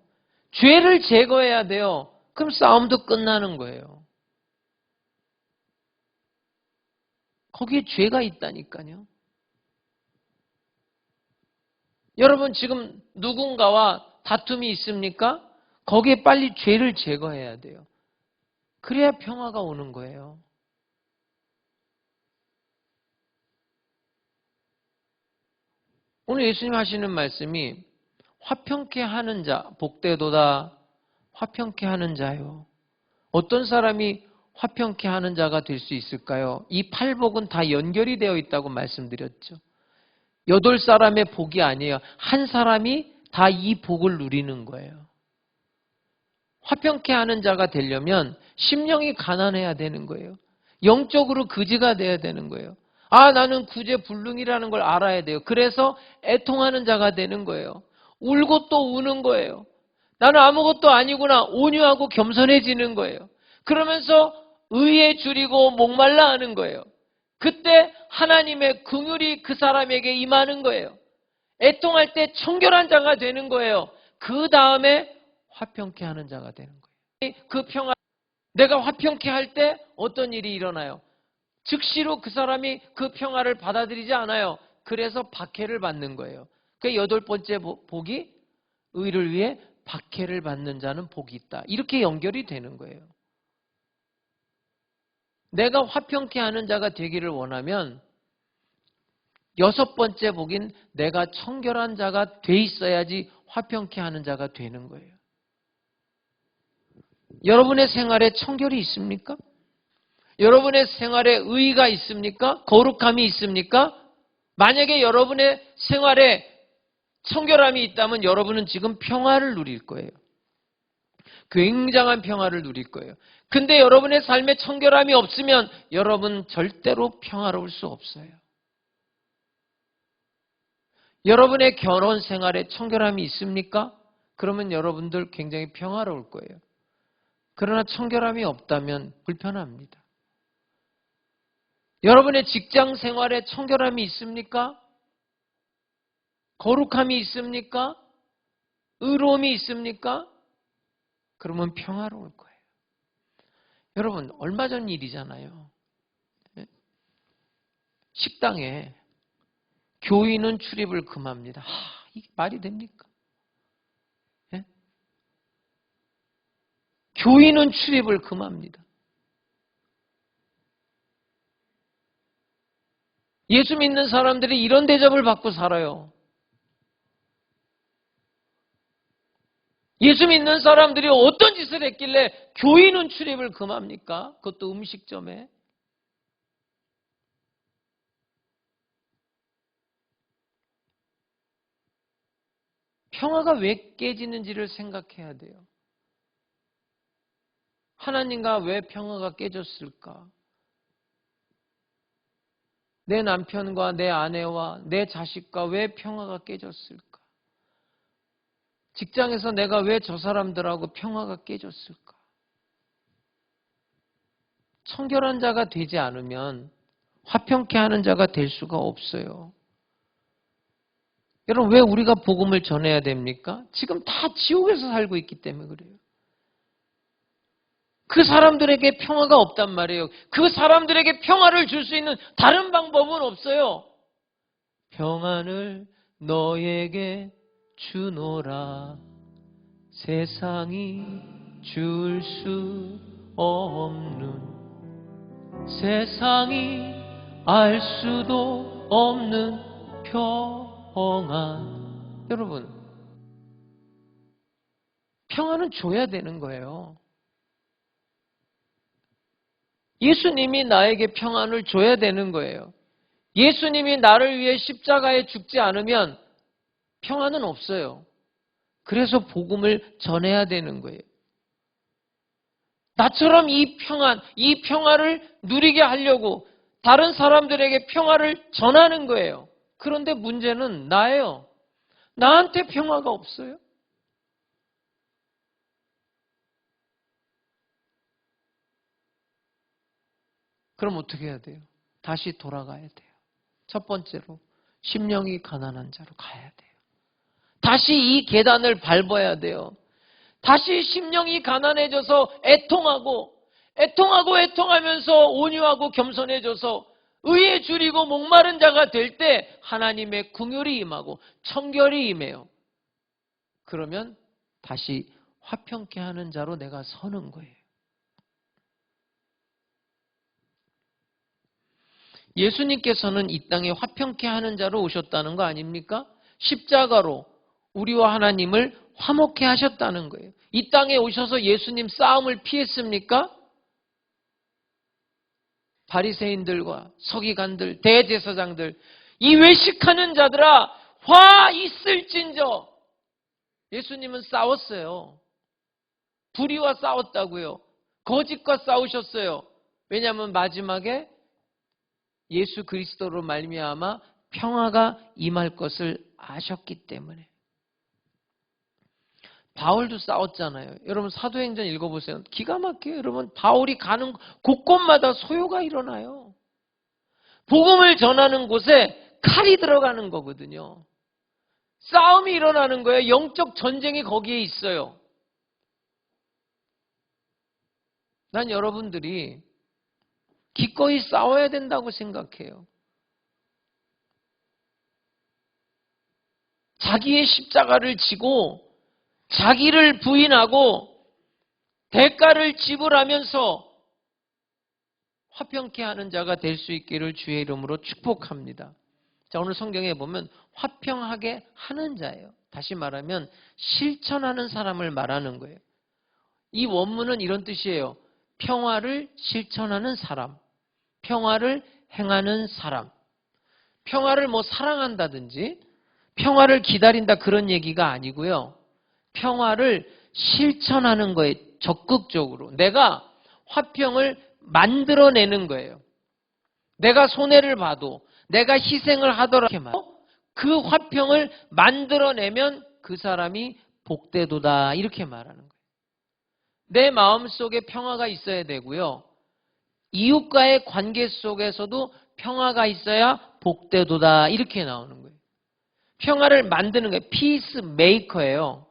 죄를 제거해야 돼요. 그럼 싸움도 끝나는 거예요. 거기에 죄가 있다니까요. 여러분, 지금 누군가와 다툼이 있습니까? 거기에 빨리 죄를 제거해야 돼요. 그래야 평화가 오는 거예요. 오늘 예수님 하시는 말씀이 화평케 하는 자, 복되도다. 화평케 하는 자요. 어떤 사람이 화평케 하는 자가 될 수 있을까요? 이 팔복은 다 연결이 되어 있다고 말씀드렸죠. 8사람의 복이 아니에요. 한 사람이 다 이 복을 누리는 거예요. 화평케 하는 자가 되려면 심령이 가난해야 되는 거예요. 영적으로 그지가 돼야 되는 거예요. 나는 구제불능이라는 걸 알아야 돼요. 그래서 애통하는 자가 되는 거예요. 울고 또 우는 거예요. 나는 아무것도 아니구나. 온유하고 겸손해지는 거예요. 그러면서 의에 줄이고 목말라 하는 거예요. 그때 하나님의 긍휼이 그 사람에게 임하는 거예요. 애통할 때 청결한 자가 되는 거예요. 그 다음에 화평케 하는 자가 되는 거예요. 그 평화, 내가 화평케 할 때 어떤 일이 일어나요? 즉시로 그 사람이 그 평화를 받아들이지 않아요. 그래서 박해를 받는 거예요. 그 8번째 복이 의를 위해 박해를 받는 자는 복이 있다. 이렇게 연결이 되는 거예요. 내가 화평케 하는 자가 되기를 원하면 6번째 복인 내가 청결한 자가 돼 있어야지 화평케 하는 자가 되는 거예요. 여러분의 생활에 청결이 있습니까? 여러분의 생활에 의의가 있습니까? 거룩함이 있습니까? 만약에 여러분의 생활에 청결함이 있다면 여러분은 지금 평화를 누릴 거예요. 굉장한 평화를 누릴 거예요. 근데 여러분의 삶에 청결함이 없으면 여러분 절대로 평화로울 수 없어요. 여러분의 결혼 생활에 청결함이 있습니까? 그러면 여러분들 굉장히 평화로울 거예요. 그러나 청결함이 없다면 불편합니다. 여러분의 직장 생활에 청결함이 있습니까? 거룩함이 있습니까? 의로움이 있습니까? 그러면 평화로울 거예요. 여러분, 얼마 전 일이잖아요. 식당에 교인은 출입을 금합니다. 이게 말이 됩니까? 예? 교인은 출입을 금합니다. 예수 믿는 사람들이 이런 대접을 받고 살아요. 예수 믿는 사람들이 어떤 짓을 했길래 교인은 출입을 금합니까? 그것도 음식점에. 평화가 왜 깨지는지를 생각해야 돼요. 하나님과 왜 평화가 깨졌을까? 내 남편과 내 아내와 내 자식과 왜 평화가 깨졌을까? 직장에서 내가 왜 저 사람들하고 평화가 깨졌을까? 청결한 자가 되지 않으면 화평케 하는 자가 될 수가 없어요. 여러분, 왜 우리가 복음을 전해야 됩니까? 지금 다 지옥에서 살고 있기 때문에 그래요. 그 사람들에게 평화가 없단 말이에요. 그 사람들에게 평화를 줄 수 있는 다른 방법은 없어요. 평안을 너에게 주노라. 세상이 줄 수 없는, 세상이 알 수도 없는 평안. 여러분, 평안은 줘야 되는 거예요. 예수님이 나에게 평안을 줘야 되는 거예요. 예수님이 나를 위해 십자가에 죽지 않으면 평안은 없어요. 그래서 복음을 전해야 되는 거예요. 나처럼 이 평화를 누리게 하려고 다른 사람들에게 평화를 전하는 거예요. 그런데 문제는 나예요. 나한테 평화가 없어요. 그럼 어떻게 해야 돼요? 다시 돌아가야 돼요. 첫 번째로 심령이 가난한 자로 가야 돼요. 다시 이 계단을 밟아야 돼요. 다시 심령이 가난해져서 애통하면서 온유하고 겸손해져서 의에 줄이고 목마른 자가 될 때 하나님의 긍휼이 임하고 청결이 임해요. 그러면 다시 화평케 하는 자로 내가 서는 거예요. 예수님께서는 이 땅에 화평케 하는 자로 오셨다는 거 아닙니까? 십자가로 우리와 하나님을 화목케 하셨다는 거예요. 이 땅에 오셔서 예수님 싸움을 피했습니까? 바리새인들과 서기관들, 대제사장들, 이 외식하는 자들아 화 있을진저. 예수님은 싸웠어요. 불의와 싸웠다고요. 거짓과 싸우셨어요. 왜냐하면 마지막에 예수 그리스도로 말미암아 평화가 임할 것을 아셨기 때문에. 바울도 싸웠잖아요. 여러분 사도행전 읽어보세요. 기가 막혀요. 여러분 바울이 가는 곳곳마다 소요가 일어나요. 복음을 전하는 곳에 칼이 들어가는 거거든요. 싸움이 일어나는 거예요. 영적 전쟁이 거기에 있어요. 난 여러분들이 기꺼이 싸워야 된다고 생각해요. 자기의 십자가를 지고 자기를 부인하고 대가를 지불하면서 화평케 하는 자가 될 수 있기를 주의 이름으로 축복합니다. 자, 오늘 성경에 보면 화평하게 하는 자예요. 다시 말하면 실천하는 사람을 말하는 거예요. 이 원문은 이런 뜻이에요. 평화를 실천하는 사람, 평화를 행하는 사람. 평화를 사랑한다든지 평화를 기다린다 그런 얘기가 아니고요. 평화를 실천하는 거에 적극적으로 내가 화평을 만들어내는 거예요. 내가 손해를 봐도 내가 희생을 하더라도 그 화평을 만들어내면 그 사람이 복되도다 이렇게 말하는 거예요. 내 마음속에 평화가 있어야 되고요. 이웃과의 관계 속에서도 평화가 있어야 복되도다 이렇게 나오는 거예요. 평화를 만드는 거예요. 피스 메이커예요.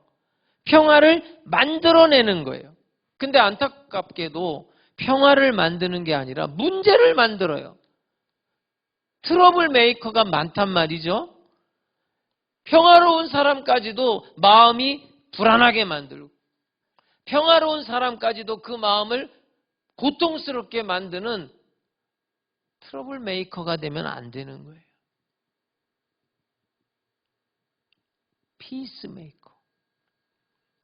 평화를 만들어내는 거예요. 근데 안타깝게도 평화를 만드는 게 아니라 문제를 만들어요. 트러블 메이커가 많단 말이죠. 평화로운 사람까지도 마음이 불안하게 만들고 평화로운 사람까지도 그 마음을 고통스럽게 만드는 트러블 메이커가 되면 안 되는 거예요. 피스 메이커.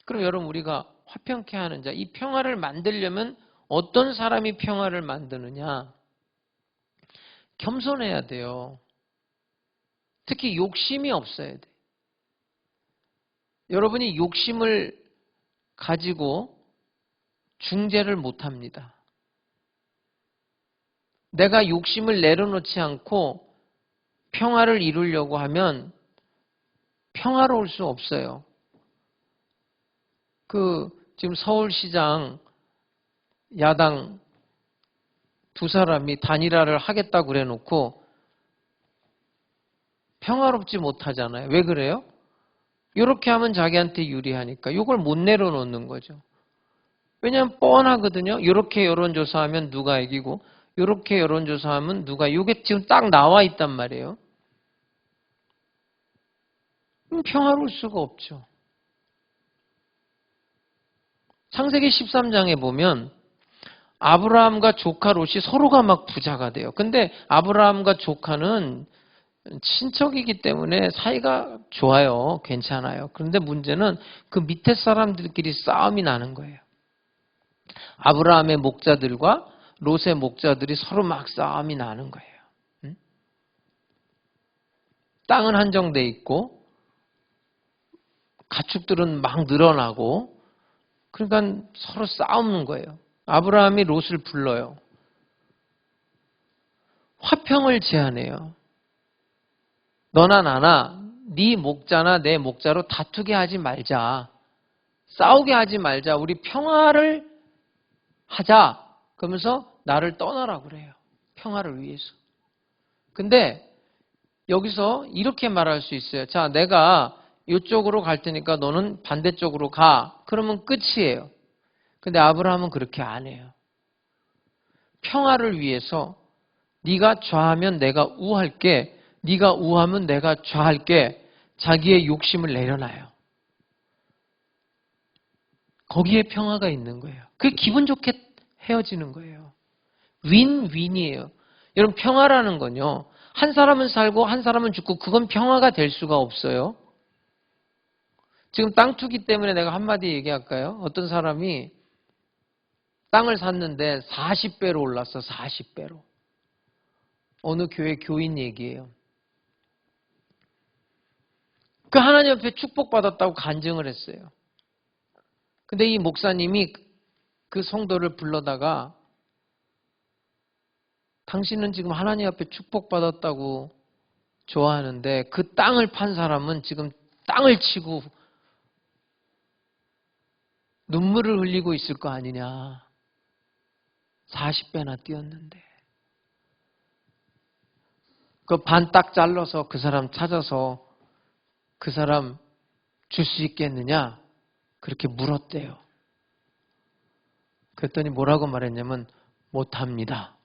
그럼 여러분 우리가 화평케 하는 자, 이 평화를 만들려면 어떤 사람이 평화를 만드느냐? 겸손해야 돼요. 특히 욕심이 없어야 돼. 여러분이 욕심을 가지고 중재를 못합니다. 내가 욕심을 내려놓지 않고 평화를 이루려고 하면 평화로울 수 없어요. 지금 서울시장 야당 두 사람이 단일화를 하겠다고 그래 놓고 평화롭지 못하잖아요. 왜 그래요? 이렇게 하면 자기한테 유리하니까 이걸 못 내려놓는 거죠. 왜냐하면 뻔하거든요. 이렇게 여론조사하면 누가 이기고 이렇게 여론조사하면 누가, 이게 지금 딱 나와 있단 말이에요. 평화로울 수가 없죠. 창세기 13장에 보면 아브라함과 조카 롯이 서로가 막 부자가 돼요. 근데 아브라함과 조카는 친척이기 때문에 사이가 좋아요. 괜찮아요. 그런데 문제는 그 밑에 사람들끼리 싸움이 나는 거예요. 아브라함의 목자들과 롯의 목자들이 서로 막 싸움이 나는 거예요. 응? 땅은 한정돼 있고 가축들은 막 늘어나고 그러니까 서로 싸우는 거예요. 아브라함이 롯을 불러요. 화평을 제안해요. 너나 나나 네 목자나 내 목자로 다투게 하지 말자. 싸우게 하지 말자. 우리 평화를 하자. 그러면서 나를 떠나라 그래요. 평화를 위해서. 근데 여기서 이렇게 말할 수 있어요. 자, 내가 이쪽으로 갈 테니까 너는 반대쪽으로 가. 그러면 끝이에요. 근데 아브라함은 그렇게 안 해요. 평화를 위해서 네가 좌하면 내가 우할게. 네가 우하면 내가 좌할게. 자기의 욕심을 내려놔요. 거기에 평화가 있는 거예요. 그게 기분 좋게 헤어지는 거예요. 윈윈이에요. 여러분 평화라는 건요. 한 사람은 살고 한 사람은 죽고 그건 평화가 될 수가 없어요. 지금 땅 투기 때문에 내가 한마디 얘기할까요? 어떤 사람이 땅을 샀는데 40배로 올랐어. 40배로. 어느 교회 교인 얘기예요. 그 하나님 앞에 축복받았다고 간증을 했어요. 근데 이 목사님이 그 성도를 불러다가 당신은 지금 하나님 앞에 축복받았다고 좋아하는데 그 땅을 판 사람은 지금 땅을 치고 눈물을 흘리고 있을 거 아니냐. 40배나 뛰었는데. 그 반 딱 잘라서 그 사람 찾아서 그 사람 줄 수 있겠느냐? 그렇게 물었대요. 그랬더니 뭐라고 말했냐면 못합니다.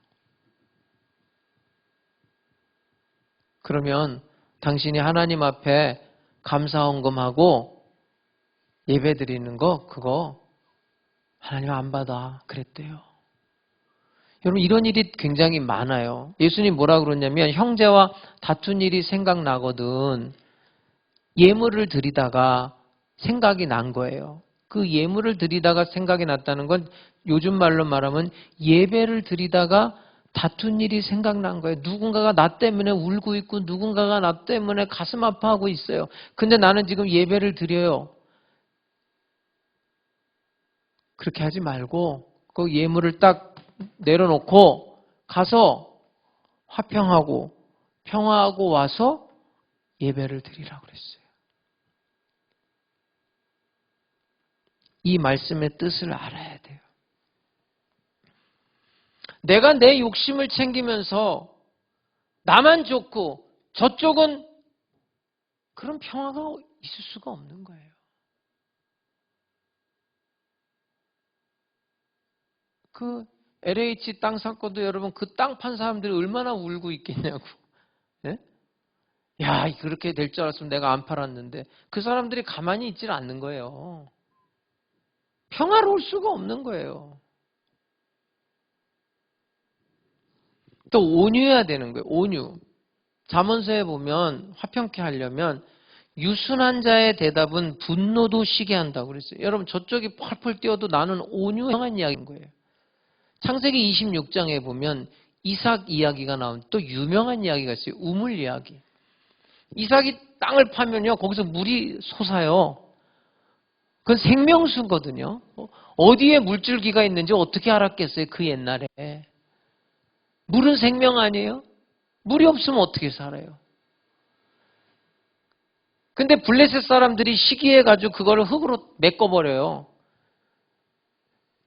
그러면 당신이 하나님 앞에 감사헌금하고 예배드리는 거 그거 하나님 안 받아 그랬대요. 여러분 이런 일이 굉장히 많아요. 예수님 뭐라 그러냐면 형제와 다툰 일이 생각나거든 예물을 드리다가 생각이 난 거예요. 그 예물을 드리다가 생각이 났다는 건 요즘 말로 말하면 예배를 드리다가 다툰 일이 생각난 거예요. 누군가가 나 때문에 울고 있고 누군가가 나 때문에 가슴 아파하고 있어요. 근데 나는 지금 예배를 드려요. 그렇게 하지 말고 그 예물을 딱 내려놓고 가서 화평하고 평화하고 와서 예배를 드리라고 그랬어요. 이 말씀의 뜻을 알아야 돼요. 내가 내 욕심을 챙기면서 나만 좋고 저쪽은 그런 평화가 있을 수가 없는 거예요. 그 LH 땅 사건도 여러분 그 땅 판 사람들이 얼마나 울고 있겠냐고. 예? 야, 그렇게 될 줄 알았으면 내가 안 팔았는데 그 사람들이 가만히 있질 않는 거예요. 평화로울 수가 없는 거예요. 또 온유해야 되는 거예요. 온유. 잠언서에 보면 화평케 하려면 유순한 자의 대답은 분노도 쉬게 한다고 그랬어요. 여러분 저쪽이 펄펄 뛰어도 나는 온유한 이야기인 거예요. 창세기 26장에 보면 이삭 이야기가 나온 또 유명한 이야기가 있어요. 우물 이야기. 이삭이 땅을 파면요 거기서 물이 솟아요. 그건 생명수거든요. 어디에 물줄기가 있는지 어떻게 알았겠어요? 그 옛날에. 물은 생명 아니에요? 물이 없으면 어떻게 살아요? 근데 블레셋 사람들이 시기해가지고 그거를 흙으로 메꿔버려요.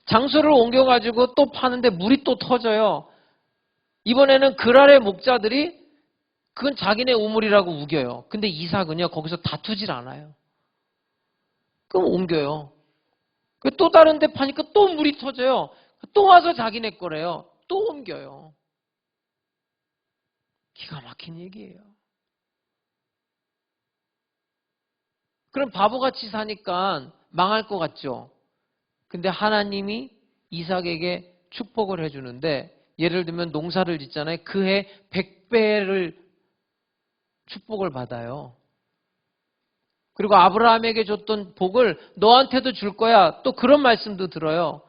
장소를 옮겨가지고 또 파는데 물이 또 터져요. 이번에는 그랄의 목자들이 그건 자기네 우물이라고 우겨요. 근데 이삭은요 거기서 다투질 않아요. 그럼 옮겨요. 또 다른 데 파니까 또 물이 터져요. 또 와서 자기네 거래요. 또 옮겨요. 기가 막힌 얘기예요. 그럼 바보같이 사니까 망할 것 같죠? 근데 하나님이 이삭에게 축복을 해주는데 예를 들면 농사를 짓잖아요. 그해 100배를 축복을 받아요. 그리고 아브라함에게 줬던 복을 너한테도 줄 거야. 또 그런 말씀도 들어요.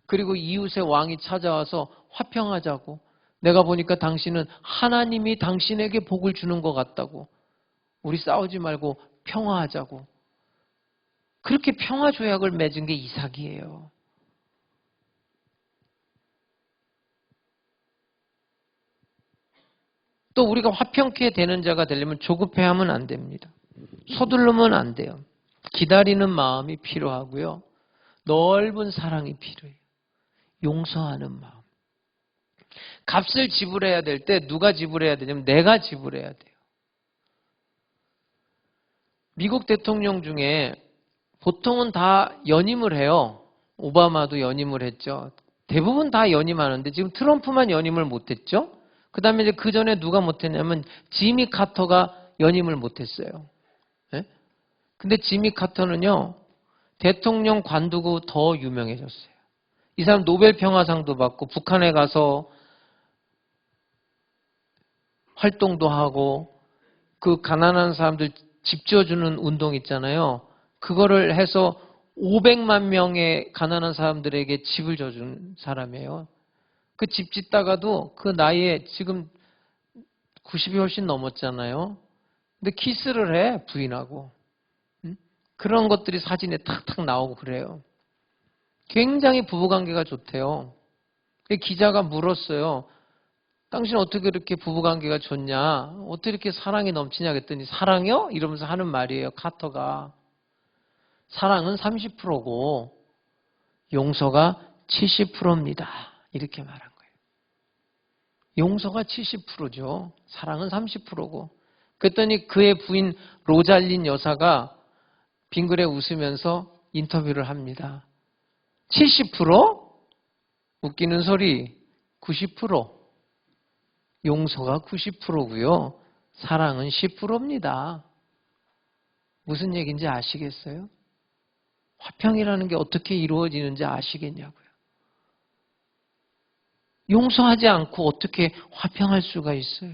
그리고 이웃의 왕이 찾아와서 화평하자고. 내가 보니까 당신은 하나님이 당신에게 복을 주는 것 같다고. 우리 싸우지 말고 평화하자고. 그렇게 평화 조약을 맺은 게 이삭이에요. 또 우리가 화평케 되는 자가 되려면 조급해하면 안 됩니다. 서두르면 안 돼요. 기다리는 마음이 필요하고요. 넓은 사랑이 필요해요. 용서하는 마음. 값을 지불해야 될 때 누가 지불해야 되냐면 내가 지불해야 돼요. 미국 대통령 중에 보통은 다 연임을 해요. 오바마도 연임을 했죠. 대부분 다 연임하는데 지금 트럼프만 연임을 못했죠. 그 다음에 이제 그 전에 누가 못했냐면 지미 카터가 연임을 못했어요. 네? 근데 지미 카터는요 대통령 관두고 더 유명해졌어요. 이 사람 노벨 평화상도 받고 북한에 가서 활동도 하고 그 가난한 사람들 집 지어주는 운동 있잖아요. 그거를 해서 500만 명의 가난한 사람들에게 집을 져준 사람이에요. 그 집 짓다가도 그 나이에 지금 90이 훨씬 넘었잖아요. 근데 키스를 해 부인하고. 그런 것들이 사진에 탁탁 나오고 그래요. 굉장히 부부관계가 좋대요. 기자가 물었어요. 당신 어떻게 이렇게 부부관계가 좋냐? 어떻게 이렇게 사랑이 넘치냐 그랬더니 사랑이요? 이러면서 하는 말이에요. 카터가. 사랑은 30%고 용서가 70%입니다. 이렇게 말한 거예요. 용서가 70%죠. 사랑은 30%고. 그랬더니 그의 부인 로잘린 여사가 빙그레 웃으면서 인터뷰를 합니다. 70%? 웃기는 소리. 90%. 용서가 90%고요. 사랑은 10%입니다. 무슨 얘기인지 아시겠어요? 화평이라는 게 어떻게 이루어지는지 아시겠냐고요. 용서하지 않고 어떻게 화평할 수가 있어요?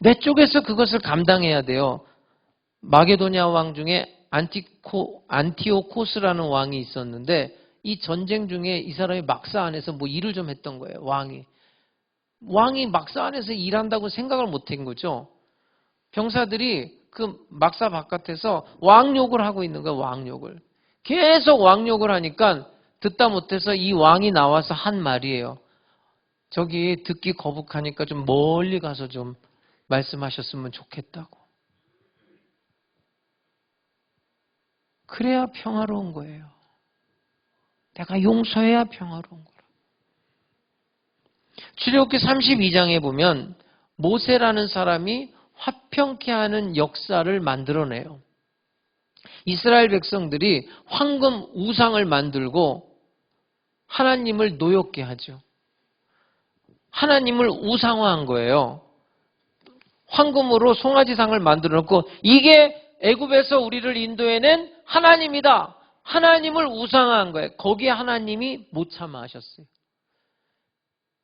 내 쪽에서 그것을 감당해야 돼요. 마게도냐 왕 중에 안티오코스라는 왕이 있었는데 이 전쟁 중에 이 사람이 막사 안에서 뭐 일을 좀 했던 거예요. 왕이 막사 안에서 일한다고 생각을 못한 거죠. 병사들이 그 막사 바깥에서 왕욕을 하고 있는 거예요. 왕욕을. 계속 왕욕을 하니까 듣다 못해서 이 왕이 나와서 한 말이에요. 저기 듣기 거북하니까 좀 멀리 가서 좀 말씀하셨으면 좋겠다고. 그래야 평화로운 거예요. 내가 용서해야 평화로운 거라. 출애굽기 32장에 보면 모세라는 사람이 화평케 하는 역사를 만들어내요. 이스라엘 백성들이 황금 우상을 만들고 하나님을 노엽게 하죠. 하나님을 우상화한 거예요. 황금으로 송아지상을 만들어 놓고 이게 애굽에서 우리를 인도해낸 하나님이다. 하나님을 우상화한 거예요. 거기에 하나님이 못 참아 하셨어요.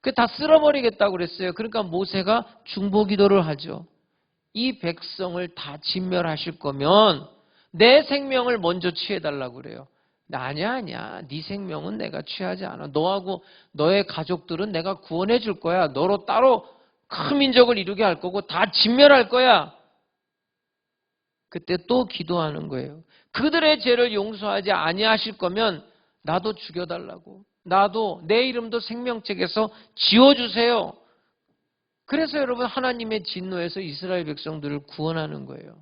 그 다 쓸어버리겠다고 그랬어요. 그러니까 모세가 중보기도를 하죠. 이 백성을 다 진멸하실 거면 내 생명을 먼저 취해달라고 그래요. 아니야. 네 생명은 내가 취하지 않아. 너하고 너의 가족들은 내가 구원해 줄 거야. 너로 따로 큰 민족을 이루게 할 거고 다 진멸할 거야. 그때 또 기도하는 거예요. 그들의 죄를 용서하지 아니하실 거면 나도 죽여달라고. 나도 내 이름도 생명책에서 지워주세요. 그래서 여러분 하나님의 진노에서 이스라엘 백성들을 구원하는 거예요.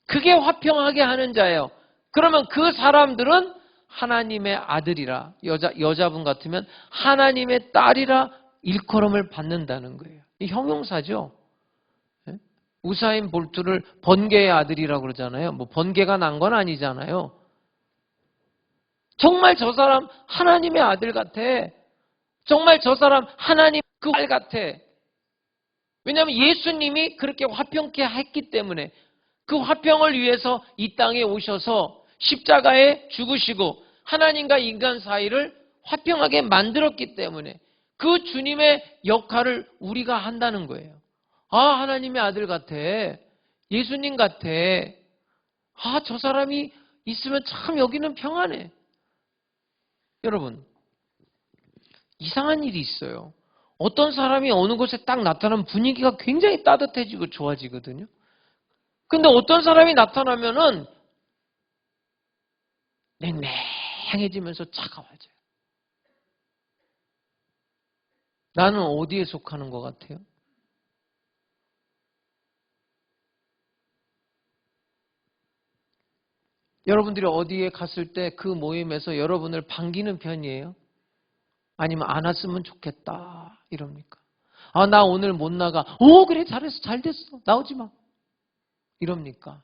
그게 화평하게 하는 자예요. 그러면 그 사람들은 하나님의 아들이라 여자분 같으면 하나님의 딸이라 일컬음을 받는다는 거예요. 이 형용사죠. 우사인 볼트를 번개의 아들이라고 그러잖아요. 뭐 번개가 난 건 아니잖아요. 정말 저 사람 하나님의 아들 같아. 정말 저 사람 하나님 그 알 같아. 왜냐하면 예수님이 그렇게 화평케 했기 때문에 그 화평을 위해서 이 땅에 오셔서 십자가에 죽으시고 하나님과 인간 사이를 화평하게 만들었기 때문에 그 주님의 역할을 우리가 한다는 거예요. 아, 하나님의 아들 같아. 예수님 같아. 아, 저 사람이 있으면 참 여기는 평안해. 여러분, 이상한 일이 있어요. 어떤 사람이 어느 곳에 딱 나타나면 분위기가 굉장히 따뜻해지고 좋아지거든요. 근데 어떤 사람이 나타나면은 냉랭해지면서 차가워져요. 나는 어디에 속하는 것 같아요? 여러분들이 어디에 갔을 때 그 모임에서 여러분을 반기는 편이에요? 아니면 안 왔으면 좋겠다 이럽니까? 아, 나 오늘 못 나가. 오, 그래, 잘했어, 잘 됐어, 나오지 마 이럽니까?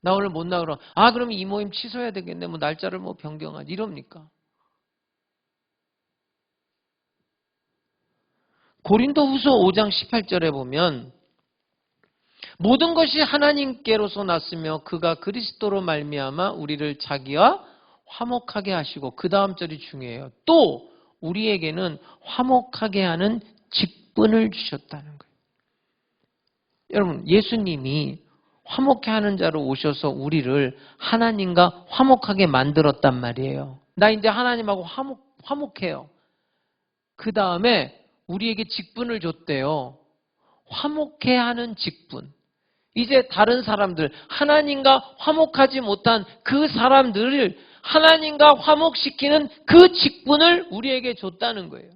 나 오늘 못 나가. 아, 그럼 이 모임 취소해야 되겠네, 뭐 날짜를 뭐 변경하지 이럽니까? 고린도후서 5장 18절에 보면 모든 것이 하나님께로서 났으며 그가 그리스도로 말미암아 우리를 자기와 화목하게 하시고, 그 다음 절이 중요해요. 또 우리에게는 화목하게 하는 직분을 주셨다는 거예요. 여러분, 예수님이 화목해 하는 자로 오셔서 우리를 하나님과 화목하게 만들었단 말이에요. 나 이제 하나님하고 화목해요. 그 다음에 우리에게 직분을 줬대요. 화목해 하는 직분. 이제 다른 사람들, 하나님과 화목하지 못한 그 사람들을 하나님과 화목시키는 그 직분을 우리에게 줬다는 거예요.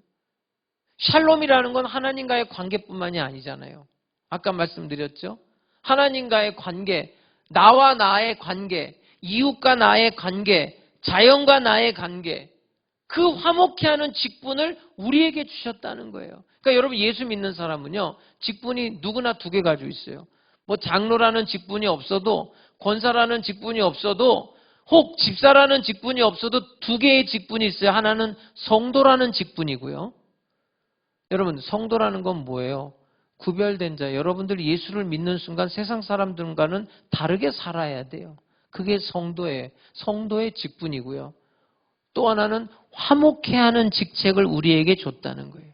샬롬이라는 건 하나님과의 관계뿐만이 아니잖아요. 아까 말씀드렸죠? 하나님과의 관계, 나와 나의 관계, 이웃과 나의 관계, 자연과 나의 관계, 그 화목해 하는 직분을 우리에게 주셨다는 거예요. 그러니까 여러분, 예수 믿는 사람은요, 직분이 누구나 두 개 가지고 있어요. 뭐 장로라는 직분이 없어도, 권사라는 직분이 없어도, 혹 집사라는 직분이 없어도 두 개의 직분이 있어요. 하나는 성도라는 직분이고요. 여러분, 성도라는 건 뭐예요? 구별된 자. 여러분들이 예수를 믿는 순간 세상 사람들과는 다르게 살아야 돼요. 그게 성도의 직분이고요. 또 하나는 화목해 하는 직책을 우리에게 줬다는 거예요.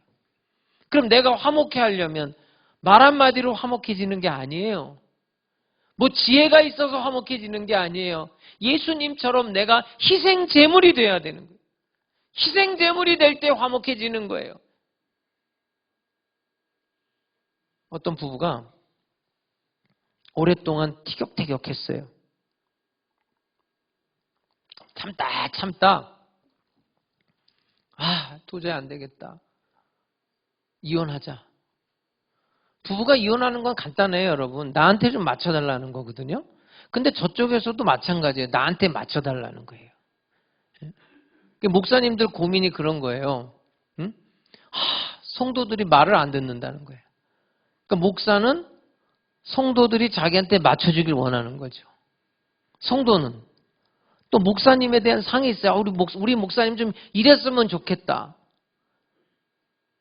그럼 내가 화목해 하려면 말 한마디로 화목해지는 게 아니에요. 뭐 지혜가 있어서 화목해지는 게 아니에요. 예수님처럼 내가 희생 제물이 돼야 되는 거예요. 희생 제물이 될 때 화목해지는 거예요. 어떤 부부가 오랫동안 티격태격했어요. 참다. 아, 도저히 안 되겠다. 이혼하자. 부부가 이혼하는 건 간단해요, 여러분. 나한테 좀 맞춰달라는 거거든요. 근데 저쪽에서도 마찬가지예요. 나한테 맞춰달라는 거예요. 목사님들 고민이 그런 거예요. 응? 성도들이 말을 안 듣는다는 거예요. 그러니까 목사는 성도들이 자기한테 맞춰주길 원하는 거죠. 성도는 또 목사님에 대한 상이 있어요. 우리 목사님 좀 이랬으면 좋겠다.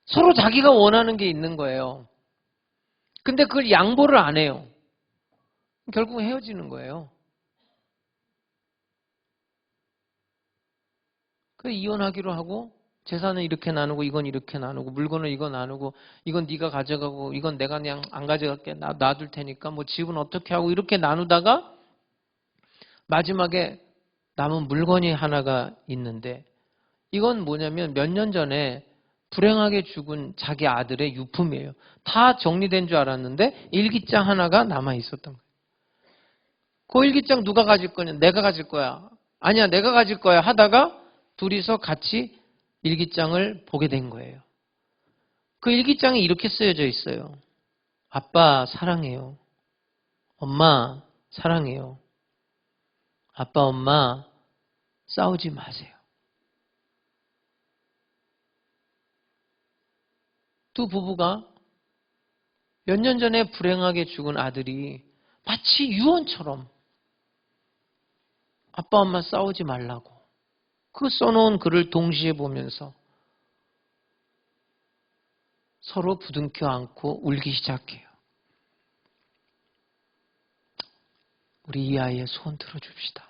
서로 자기가 원하는 게 있는 거예요. 근데 그걸 양보를 안 해요. 결국 헤어지는 거예요. 그래서 이혼하기로 하고 재산은 이렇게 나누고 이건 이렇게 나누고 물건은 이거 나누고 이건 네가 가져가고 이건 내가 그냥 안 가져갈게 놔둘 테니까 뭐 집은 어떻게 하고 이렇게 나누다가 마지막에 남은 물건이 하나가 있는데 이건 뭐냐면 몇 년 전에 불행하게 죽은 자기 아들의 유품이에요. 다 정리된 줄 알았는데 일기장 하나가 남아 있었던 거예요. 그 일기장 누가 가질 거냐? 내가 가질 거야. 아니야, 내가 가질 거야 하다가 둘이서 같이 일기장을 보게 된 거예요. 그 일기장에 이렇게 쓰여져 있어요. 아빠 사랑해요. 엄마 사랑해요. 아빠 엄마 싸우지 마세요. 두 부부가 몇 년 전에 불행하게 죽은 아들이 마치 유언처럼 아빠 엄마 싸우지 말라고 그 써놓은 글을 동시에 보면서 서로 부둥켜 안고 울기 시작해요. 우리 이 아이의 소원 들어줍시다.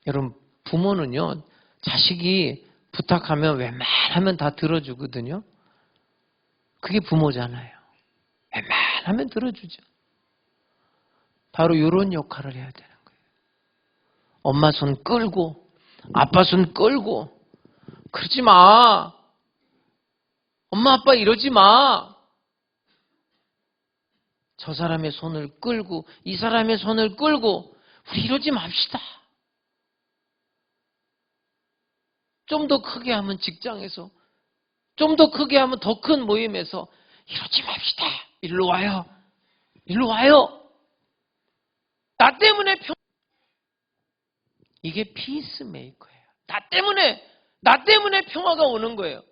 여러분, 부모는요, 자식이 부탁하면 웬만하면 다 들어주거든요. 그게 부모잖아요. 웬만하면 들어주죠. 바로 이런 역할을 해야 되는 거예요. 엄마 손 끌고, 아빠 손 끌고, 그러지 마. 엄마, 아빠 이러지 마. 저 사람의 손을 끌고, 이 사람의 손을 끌고, 우리 이러지 맙시다. 좀 더 크게 하면 직장에서, 좀 더 크게 하면 더 큰 모임에서 이러지 맙시다. 일로 와요. 일로 와요. 나 때문에 이게 피스메이커예요. 나 때문에 평화가 오는 거예요.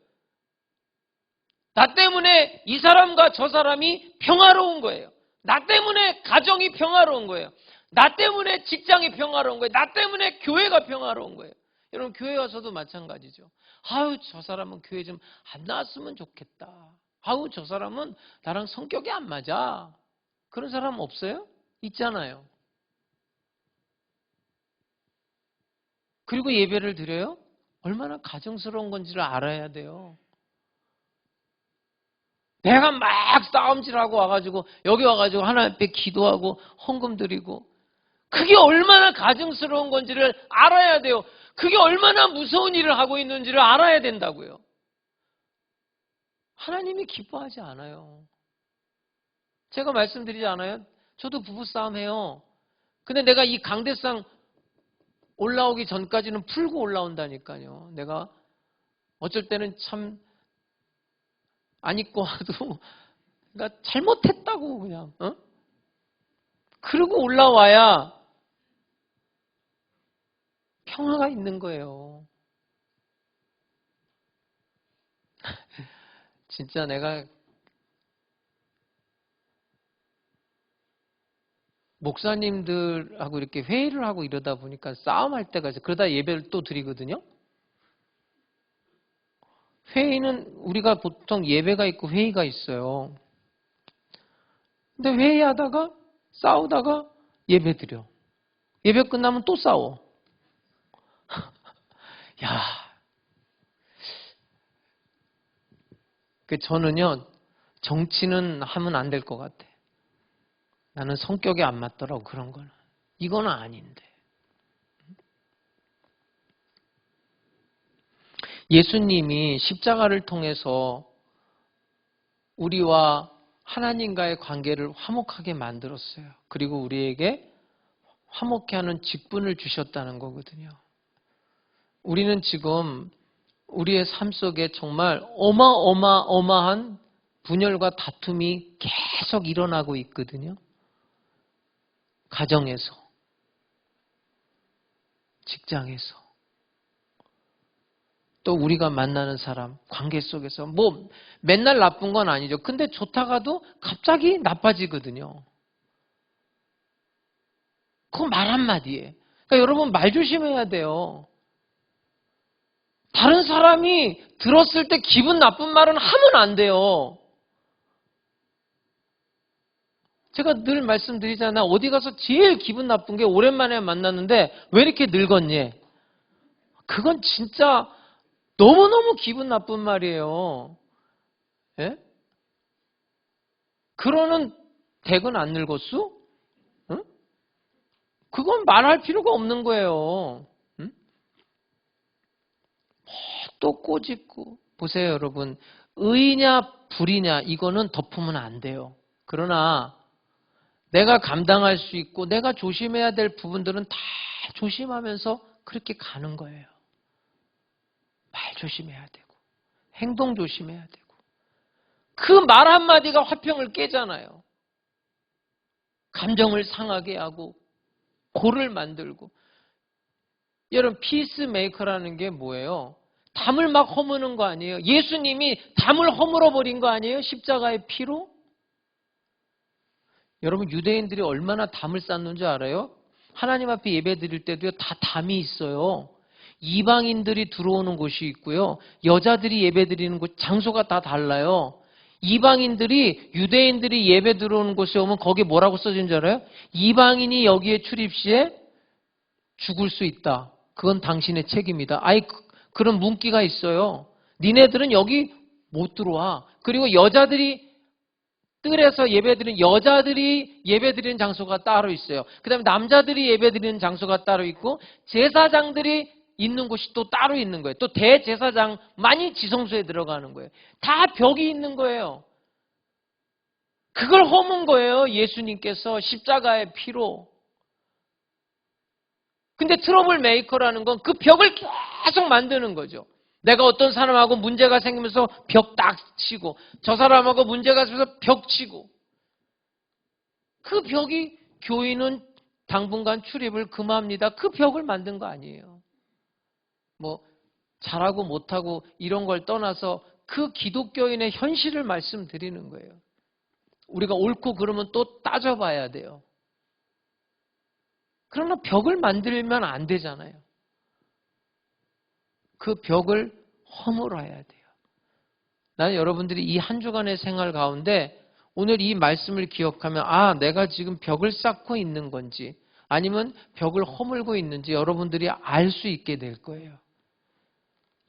나 때문에 이 사람과 저 사람이 평화로운 거예요. 나 때문에 가정이 평화로운 거예요. 나 때문에 직장이 평화로운 거예요. 나 때문에 교회가 평화로운 거예요. 여러분, 교회 와서도 마찬가지죠. 아유, 저 사람은 교회 좀 안 나왔으면 좋겠다. 아유, 저 사람은 나랑 성격이 안 맞아. 그런 사람 없어요? 있잖아요. 그리고 예배를 드려요? 얼마나 가정스러운 건지를 알아야 돼요. 내가 막 싸움질하고 와가지고 여기 와가지고 하나님 앞에 기도하고 헌금 드리고 그게 얼마나 가증스러운 건지를 알아야 돼요. 그게 얼마나 무서운 일을 하고 있는지를 알아야 된다고요. 하나님이 기뻐하지 않아요. 제가 말씀드리지 않아요? 저도 부부싸움 해요. 근데 내가 이 강대상 올라오기 전까지는 풀고 올라온다니까요. 내가 어쩔 때는 참 안 입고 와도 그러니까 잘못했다고 그냥 그러고 올라와야 평화가 있는 거예요. 진짜 내가 목사님들하고 이렇게 회의를 하고 이러다 보니까 싸움할 때가 있어요. 그러다 예배를 또 드리거든요. 회의는 우리가 보통 예배가 있고 회의가 있어요. 근데 회의하다가 싸우다가 예배 드려. 예배 끝나면 또 싸워. 야, 저는요 정치는 하면 안 될 것 같아. 나는 성격이 안 맞더라고 그런 거는. 이거는 아닌데. 예수님이 십자가를 통해서 우리와 하나님과의 관계를 화목하게 만들었어요. 그리고 우리에게 화목케 하는 직분을 주셨다는 거거든요. 우리는 지금 우리의 삶 속에 정말 어마어마한 분열과 다툼이 계속 일어나고 있거든요. 가정에서, 직장에서, 또 우리가 만나는 사람, 관계 속에서 뭐 맨날 나쁜 건 아니죠. 근데 좋다가도 갑자기 나빠지거든요. 그 말 한마디에. 그러니까 여러분 말 조심해야 돼요. 다른 사람이 들었을 때 기분 나쁜 말은 하면 안 돼요. 제가 늘 말씀드리잖아요. 어디 가서 제일 기분 나쁜 게 오랜만에 만났는데 왜 이렇게 늙었니? 그건 진짜 너무너무 기분 나쁜 말이에요. 예? 그러는 댁은 안 늙었어? 응? 그건 말할 필요가 없는 거예요. 응? 또 꼬집고. 보세요, 여러분. 의냐, 불이냐, 이거는 덮으면 안 돼요. 그러나 내가 감당할 수 있고 내가 조심해야 될 부분들은 다 조심하면서 그렇게 가는 거예요. 말 조심해야 되고 행동 조심해야 되고 그 말 한마디가 화평을 깨잖아요. 감정을 상하게 하고 골을 만들고. 여러분 피스메이커라는 게 뭐예요? 담을 막 허무는 거 아니에요? 예수님이 담을 허물어 버린 거 아니에요? 십자가의 피로? 여러분 유대인들이 얼마나 담을 쌓는 줄 알아요? 하나님 앞에 예배 드릴 때도요 다 담이 있어요. 이방인들이 들어오는 곳이 있고요. 여자들이 예배 드리는 곳 장소가 다 달라요. 이방인들이 유대인들이 예배 들어오는 곳에 오면 거기에 뭐라고 써진 줄 알아요? 이방인이 여기에 출입 시에 죽을 수 있다. 그건 당신의 책임이다. 그런 문구가 있어요. 니네들은 여기 못 들어와. 그리고 여자들이 뜰에서 예배드리는 여자들이 예배드리는 장소가 따로 있어요. 그 다음에 남자들이 예배드리는 장소가 따로 있고 제사장들이 있는 곳이 또 따로 있는 거예요. 또 대제사장만이 지성소에 들어가는 거예요. 다 벽이 있는 거예요. 그걸 허문 거예요. 예수님께서 십자가의 피로. 근데 트러블 메이커라는 건 그 벽을 계속 만드는 거죠. 내가 어떤 사람하고 문제가 생기면서 벽 딱 치고 저 사람하고 문제가 생기면서 벽 치고 그 벽이 교인은 당분간 출입을 금합니다. 그 벽을 만든 거 아니에요. 뭐 잘하고 못하고 이런 걸 떠나서 그 기독교인의 현실을 말씀드리는 거예요. 우리가 옳고 그러면 또 따져봐야 돼요. 그러나 벽을 만들면 안 되잖아요. 그 벽을 허물어야 돼요. 나는 여러분들이 이 한 주간의 생활 가운데 오늘 이 말씀을 기억하면 내가 지금 벽을 쌓고 있는 건지 아니면 벽을 허물고 있는지 여러분들이 알 수 있게 될 거예요.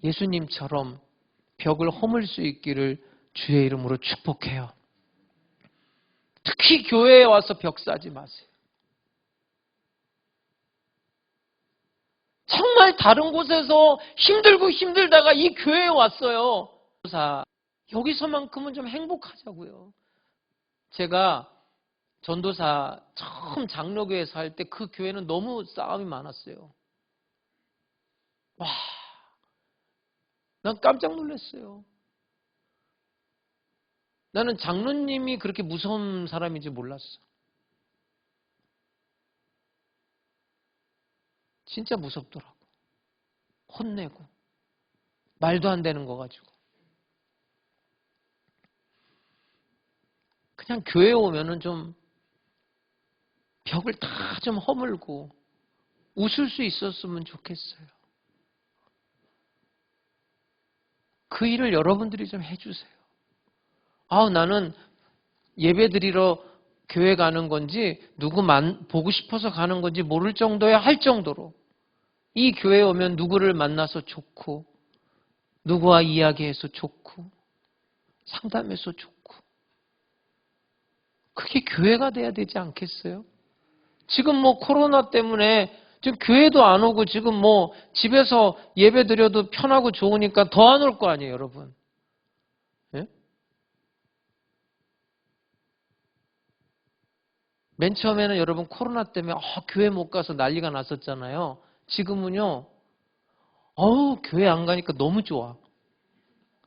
예수님처럼 벽을 허물 수 있기를 주의 이름으로 축복해요. 특히 교회에 와서 벽 쌓지 마세요. 정말 다른 곳에서 힘들고 힘들다가 이 교회에 왔어요. 여기서만큼은 좀 행복하자고요. 제가 전도사 처음 장로교회에서 할 때 그 교회는 너무 싸움이 많았어요. 와, 난 깜짝 놀랐어요. 나는 장로님이 그렇게 무서운 사람인지 몰랐어. 진짜 무섭더라고. 혼내고 말도 안 되는 거 가지고. 그냥 교회에 오면은 좀 벽을 다 좀 허물고 웃을 수 있었으면 좋겠어요. 그 일을 여러분들이 좀 해주세요. 나는 예배 드리러 교회 가는 건지 누구만 보고 싶어서 가는 건지 모를 정도야 할 정도로 이 교회에 오면 누구를 만나서 좋고 누구와 이야기해서 좋고 상담해서 좋고 그게 교회가 돼야 되지 않겠어요? 지금 뭐 코로나 때문에 지금 교회도 안 오고 지금 뭐 집에서 예배 드려도 편하고 좋으니까 더 안 올 거 아니에요, 여러분. 예? 맨 처음에는 여러분 코로나 때문에 교회 못 가서 난리가 났었잖아요. 지금은요. 교회 안 가니까 너무 좋아.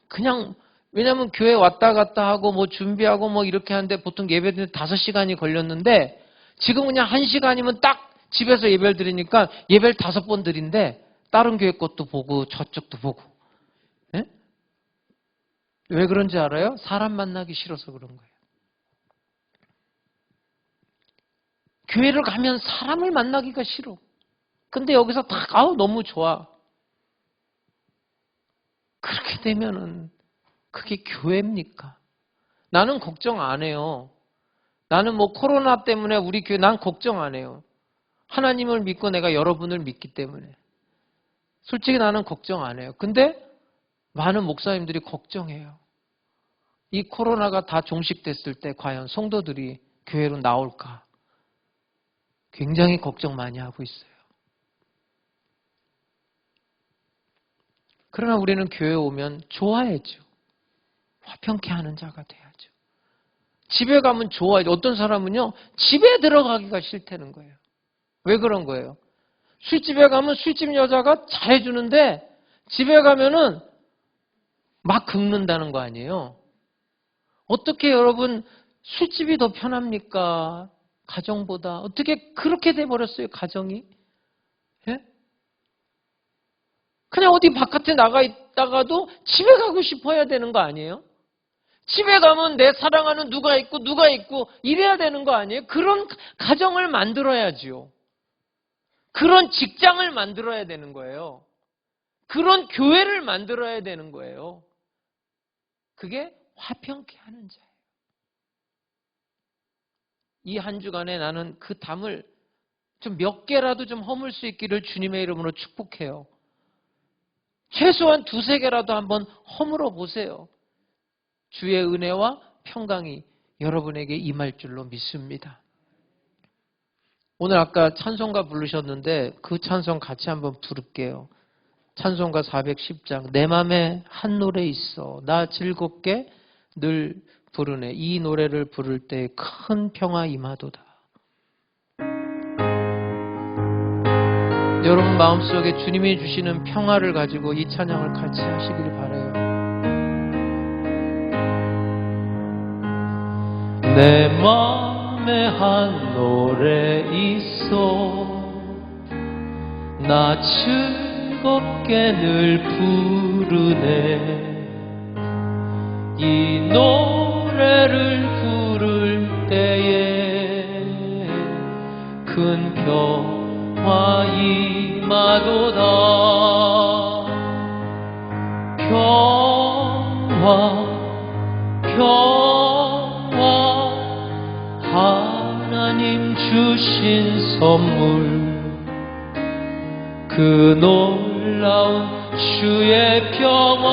그냥 왜냐면 교회 왔다 갔다 하고 뭐 준비하고 뭐 이렇게 하는데 보통 예배 드리는데 5시간이 걸렸는데 지금 그냥 1시간이면 딱 집에서 예배를 드리니까 예배를 5번 드린데 다른 교회 것도 보고 저쪽도 보고. 예? 왜 그런지 알아요? 사람 만나기 싫어서 그런 거예요. 교회를 가면 사람을 만나기가 싫어. 근데 여기서 딱 너무 좋아. 그렇게 되면은 그게 교회입니까? 나는 걱정 안 해요. 나는 뭐 코로나 때문에 우리 교회 난 걱정 안 해요. 하나님을 믿고 내가 여러분을 믿기 때문에. 솔직히 나는 걱정 안 해요. 근데 많은 목사님들이 걱정해요. 이 코로나가 다 종식됐을 때 과연 성도들이 교회로 나올까? 굉장히 걱정 많이 하고 있어요. 그러나 우리는 교회에 오면 좋아야죠. 화평케 하는 자가 돼야죠. 집에 가면 좋아야죠. 어떤 사람은요, 집에 들어가기가 싫다는 거예요. 왜 그런 거예요? 술집에 가면 술집 여자가 잘해주는데 집에 가면은 막 긁는다는 거 아니에요? 어떻게 여러분 술집이 더 편합니까? 가정보다. 어떻게 그렇게 돼버렸어요, 가정이? 예? 그냥 어디 바깥에 나가 있다가도 집에 가고 싶어야 되는 거 아니에요? 집에 가면 내 사랑하는 누가 있고 이래야 되는 거 아니에요? 그런 가정을 만들어야지요. 그런 직장을 만들어야 되는 거예요. 그런 교회를 만들어야 되는 거예요. 그게 화평케 하는 자예요. 이 한 주간에 나는 그 담을 좀 몇 개라도 좀 허물 수 있기를 주님의 이름으로 축복해요. 최소한 2-3개라도 한번 허물어 보세요. 주의 은혜와 평강이 여러분에게 임할 줄로 믿습니다. 오늘 아까 찬송가 부르셨는데 그 찬송 같이 한번 부를게요. 찬송가 410장 내 맘에 한 노래 있어 나 즐겁게 늘 부르네. 이 노래를 부를 때 큰 평화 임하도다. 여러분 마음속에 주님이 주시는 평화를 가지고 이 찬양을 같이 하시길 바라요. 내 맘에 한 노래 있어 나 즐겁게 늘 부르네. 이 노래를 부를 때에 큰 평화 임하도다. 평화 하나님 주신 선물 그 놀라운 주의 평화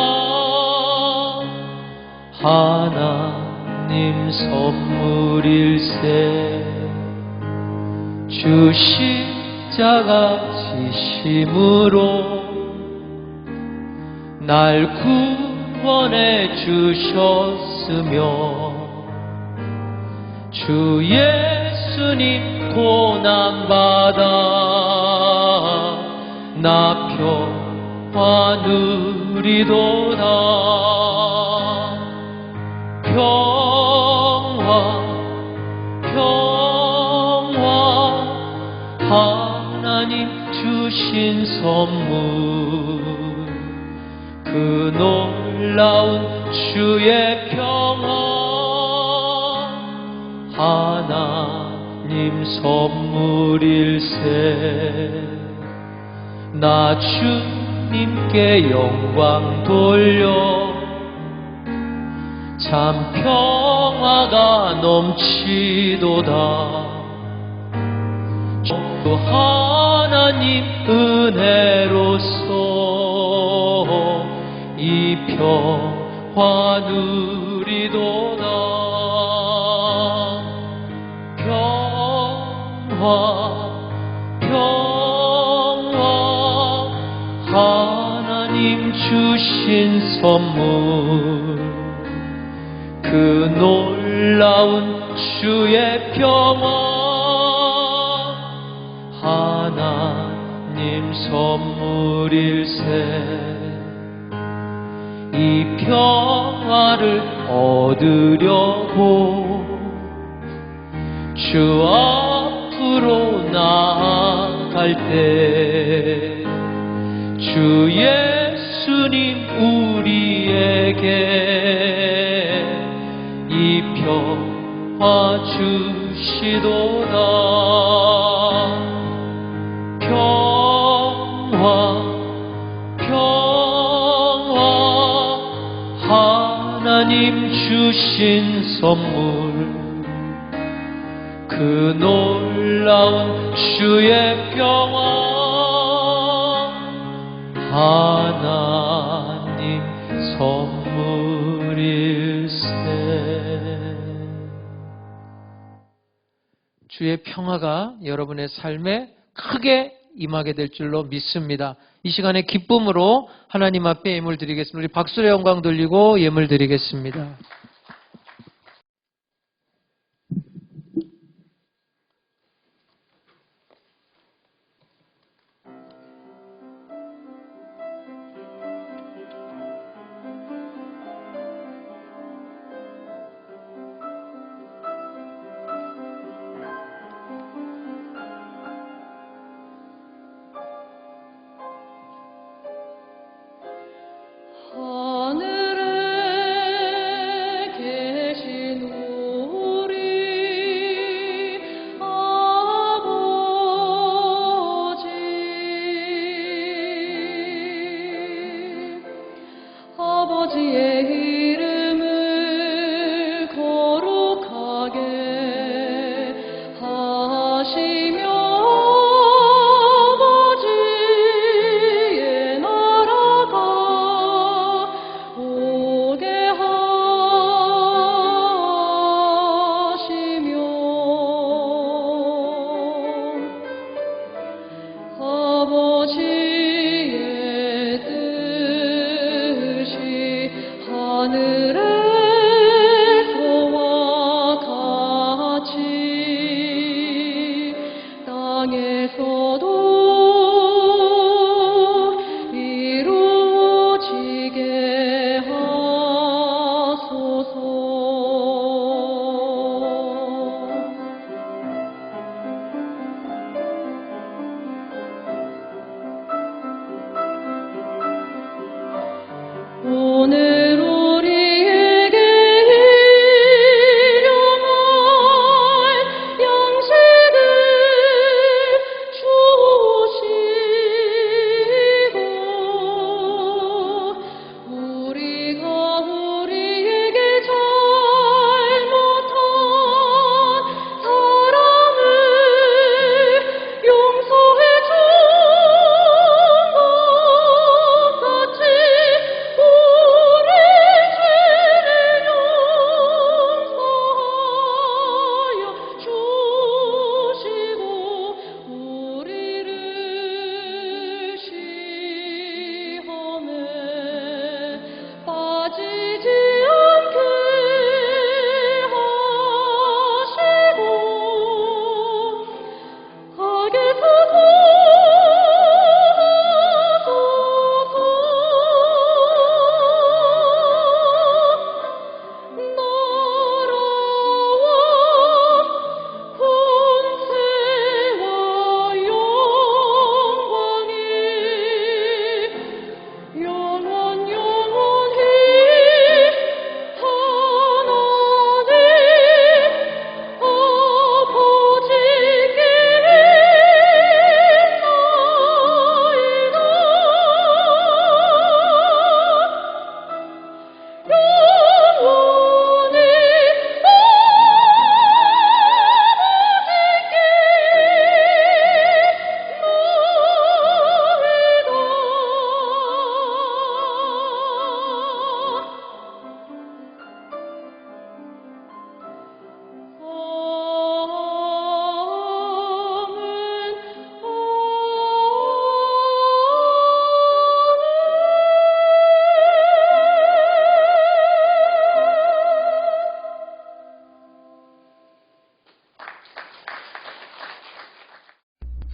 하나님 선물일세. 주 십자가 지심으로 날 구원해 주셨으며 주 예수님 고난받아 나 평화 누리도다. 평화 하나님 주신 선물 그 놀라운 주의 평화 하나님 선물일세. 나 주님께 영광 돌려 참 평화가 넘치도다. 또 하나님 은혜로서 이 평화 누리도다. 평화 하나님 주신 선물 그 놀라운 주의 평화 하나님 선물일세. 이 평화를 얻으려고 주 앞으로 나아갈 때 주 예수님 우리에게 이 평화 주시도다. 평화 하나님 주신 선물, 그 놀라운 주의 평화, 하나님 선물일세. 주의 평화가 여러분의 삶에 크게 임하게 될 줄로 믿습니다. 이 시간에 기쁨으로 하나님 앞에 예물 드리겠습니다. 우리 박수의 영광 돌리고 예물 드리겠습니다. 하늘에 계신 우리 아버지의 이름을 거룩하게 하시며 아버지의 나라가 오게 하시며 아버지의 뜻이 하늘에서와 같이 땅에서도 이루어지게 하소서. 오늘 우리에게 일용할 양식을 주시고 우리가 우리에게 잘못한 사람을 용서해 준 것 같이 우리에게도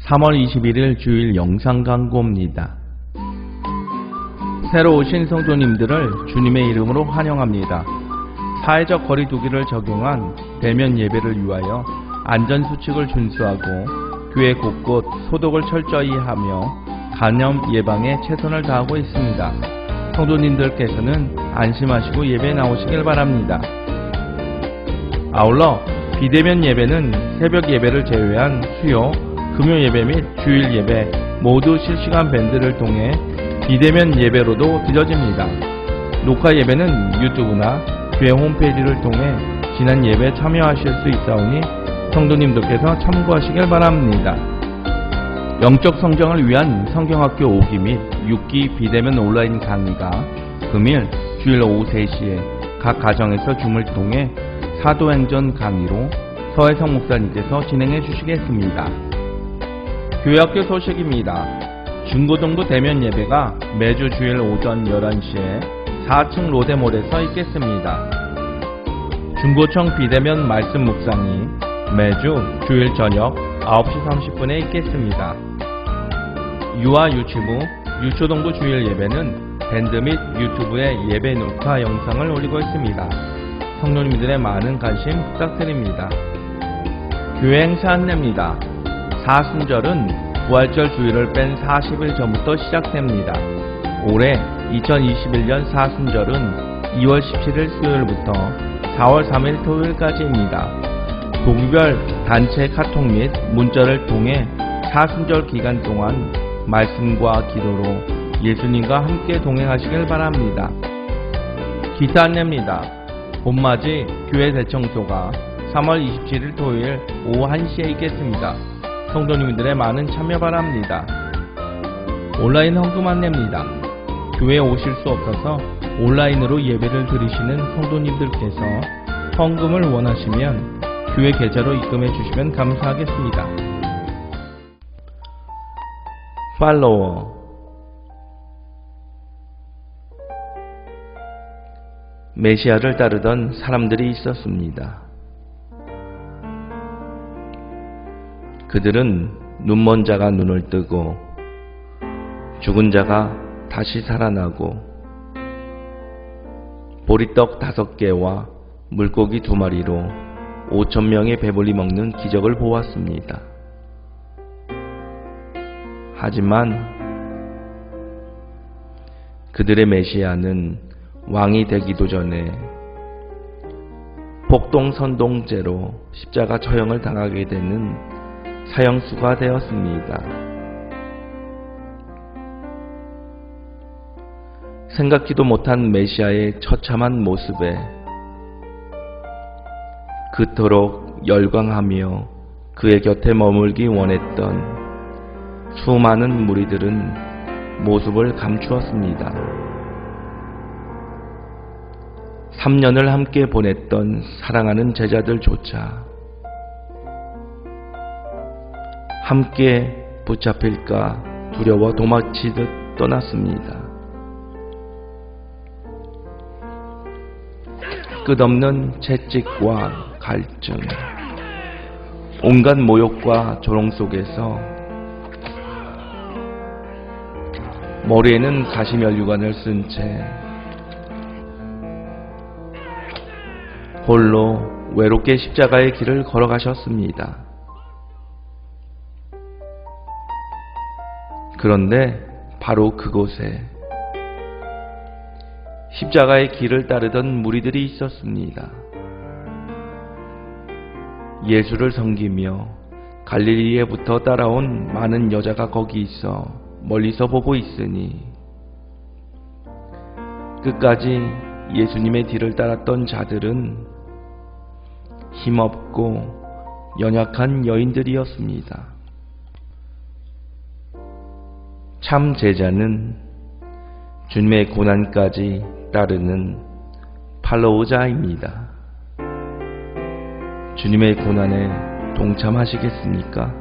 3월 21일 주일 영상 광고입니다. 새로 오신 성도님들을 주님의 이름으로 환영합니다. 사회적 거리두기를 적용한 대면 예배를 위하여 안전수칙을 준수하고 교회 곳곳 소독을 철저히 하며 감염 예방에 최선을 다하고 있습니다. 성도님들께서는 안심하시고 예배에 나오시길 바랍니다. 아울러 비대면 예배는 새벽 예배를 제외한 수요, 금요 예배 및 주일 예배 모두 실시간 밴드를 통해 비대면 예배로도 드려집니다. 녹화 예배는 유튜브나 교회 홈페이지를 통해 지난 예배에 참여하실 수 있사오니 성도님들께서 참고하시길 바랍니다. 영적 성장을 위한 성경학교 5기 및 6기 비대면 온라인 강의가 금일 주일 오후 3시에 각 가정에서 줌을 통해 사도행전 강의로 서혜성 목사님께서 진행해 주시겠습니다. 교회학교 소식입니다. 중고등부 대면 예배가 매주 주일 오전 11시에 4층 로데몰에서 있겠습니다. 중고청 비대면 말씀 묵상이 매주 주일 저녁 9시 30분에 있겠습니다. 유아 유치부, 유초동부 주일 예배는 밴드 및 유튜브에 예배 녹화 영상을 올리고 있습니다. 성도님들의 많은 관심 부탁드립니다. 교회 행사 안내입니다. 사순절은 부활절 주일을 뺀 40일 전부터 시작됩니다. 올해 2021년 사순절은 2월 17일 수요일부터 4월 3일 토요일까지입니다. 동별 단체 카톡 및 문자를 통해 사순절 기간 동안 말씀과 기도로 예수님과 함께 동행하시길 바랍니다. 기타 안내입니다. 봄맞이 교회 대청소가 3월 27일 토요일 오후 1시에 있겠습니다. 성도님들의 많은 참여 바랍니다. 온라인 헌금 안내입니다. 교회에 오실 수 없어서 온라인으로 예배를 드리시는 성도님들께서 헌금을 원하시면 교회 계좌로 입금해 주시면 감사하겠습니다. 팔로워 메시아를 따르던 사람들이 있었습니다. 그들은 눈먼 자가 눈을 뜨고 죽은 자가 다시 살아나고 보리떡 5개와 물고기 2마리로 5,000명의 배불리 먹는 기적을 보았습니다. 하지만 그들의 메시아는 왕이 되기도 전에 폭동선동죄로 십자가 처형을 당하게 되는 사형수가 되었습니다. 생각지도 못한 메시아의 처참한 모습에 그토록 열광하며 그의 곁에 머물기 원했던 수많은 무리들은 모습을 감추었습니다. 3년을 함께 보냈던 사랑하는 제자들조차 함께 붙잡힐까 두려워 도망치듯 떠났습니다. 끝없는 채찍과 갈증, 온갖 모욕과 조롱 속에서 머리에는 가시면류관을 쓴 채 홀로 외롭게 십자가의 길을 걸어가셨습니다. 그런데 바로 그곳에 십자가의 길을 따르던 무리들이 있었습니다. 예수를 섬기며 갈릴리에부터 따라온 많은 여자가 거기 있어 멀리서 보고 있으니 끝까지 예수님의 뒤를 따랐던 자들은 힘없고 연약한 여인들이었습니다. 참 제자는 주님의 고난까지 따르는 팔로우자입니다. 주님의 고난에 동참하시겠습니까?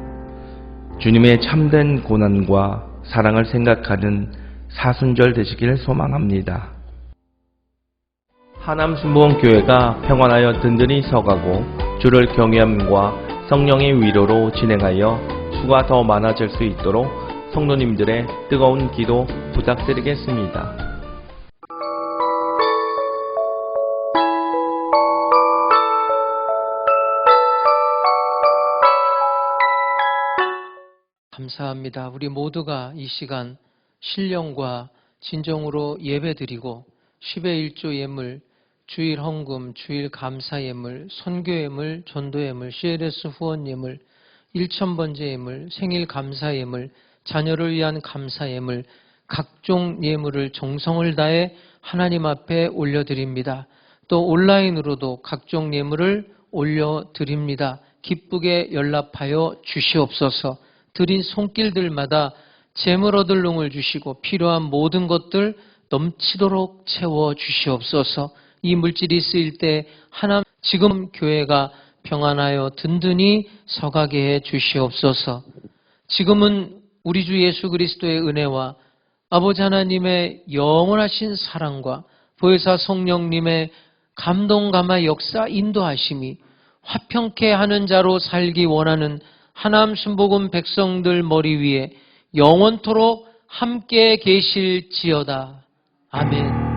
주님의 참된 고난과 사랑을 생각하는 사순절 되시길 소망합니다. 하남순복음교회가 평안하여 든든히 서가고 주를 경외함과 성령의 위로로 진행하여 수가 더 많아질 수 있도록 성도님들의 뜨거운 기도 부탁드리겠습니다. 감사합니다. 우리 모두가 이 시간 신령과 진정으로 예배드리고 10의 1조 예물, 주일 헌금, 주일 감사 예물, 선교 예물, 전도 예물, CLS 후원 예물, 1000번째 예물, 생일 감사 예물, 자녀를 위한 감사 예물, 각종 예물을 정성을 다해 하나님 앞에 올려드립니다. 또 온라인으로도 각종 예물을 올려드립니다. 기쁘게 연락하여 주시옵소서. 드린 손길들마다 재물 얻을 용을 주시고 필요한 모든 것들 넘치도록 채워 주시옵소서. 이 물질이 쓰일 때 하나님 지금 교회가 평안하여 든든히 서가게 해 주시옵소서. 지금은 우리 주 예수 그리스도의 은혜와 아버지 하나님의 영원하신 사랑과 보혜사 성령님의 감동 감화 역사 인도하심이 화평케 하는 자로 살기 원하는 하나님 순복음 백성들 머리 위에 영원토록 함께 계실지어다. 아멘.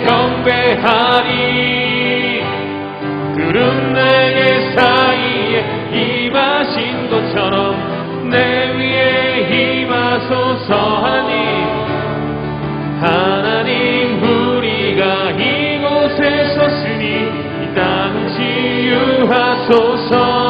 경배하리. 구름 날개 사이에 임하신 것처럼 내 위에 임하소서. 하나님 우리가 이곳에 섰으니 이 땅을 치유하소서.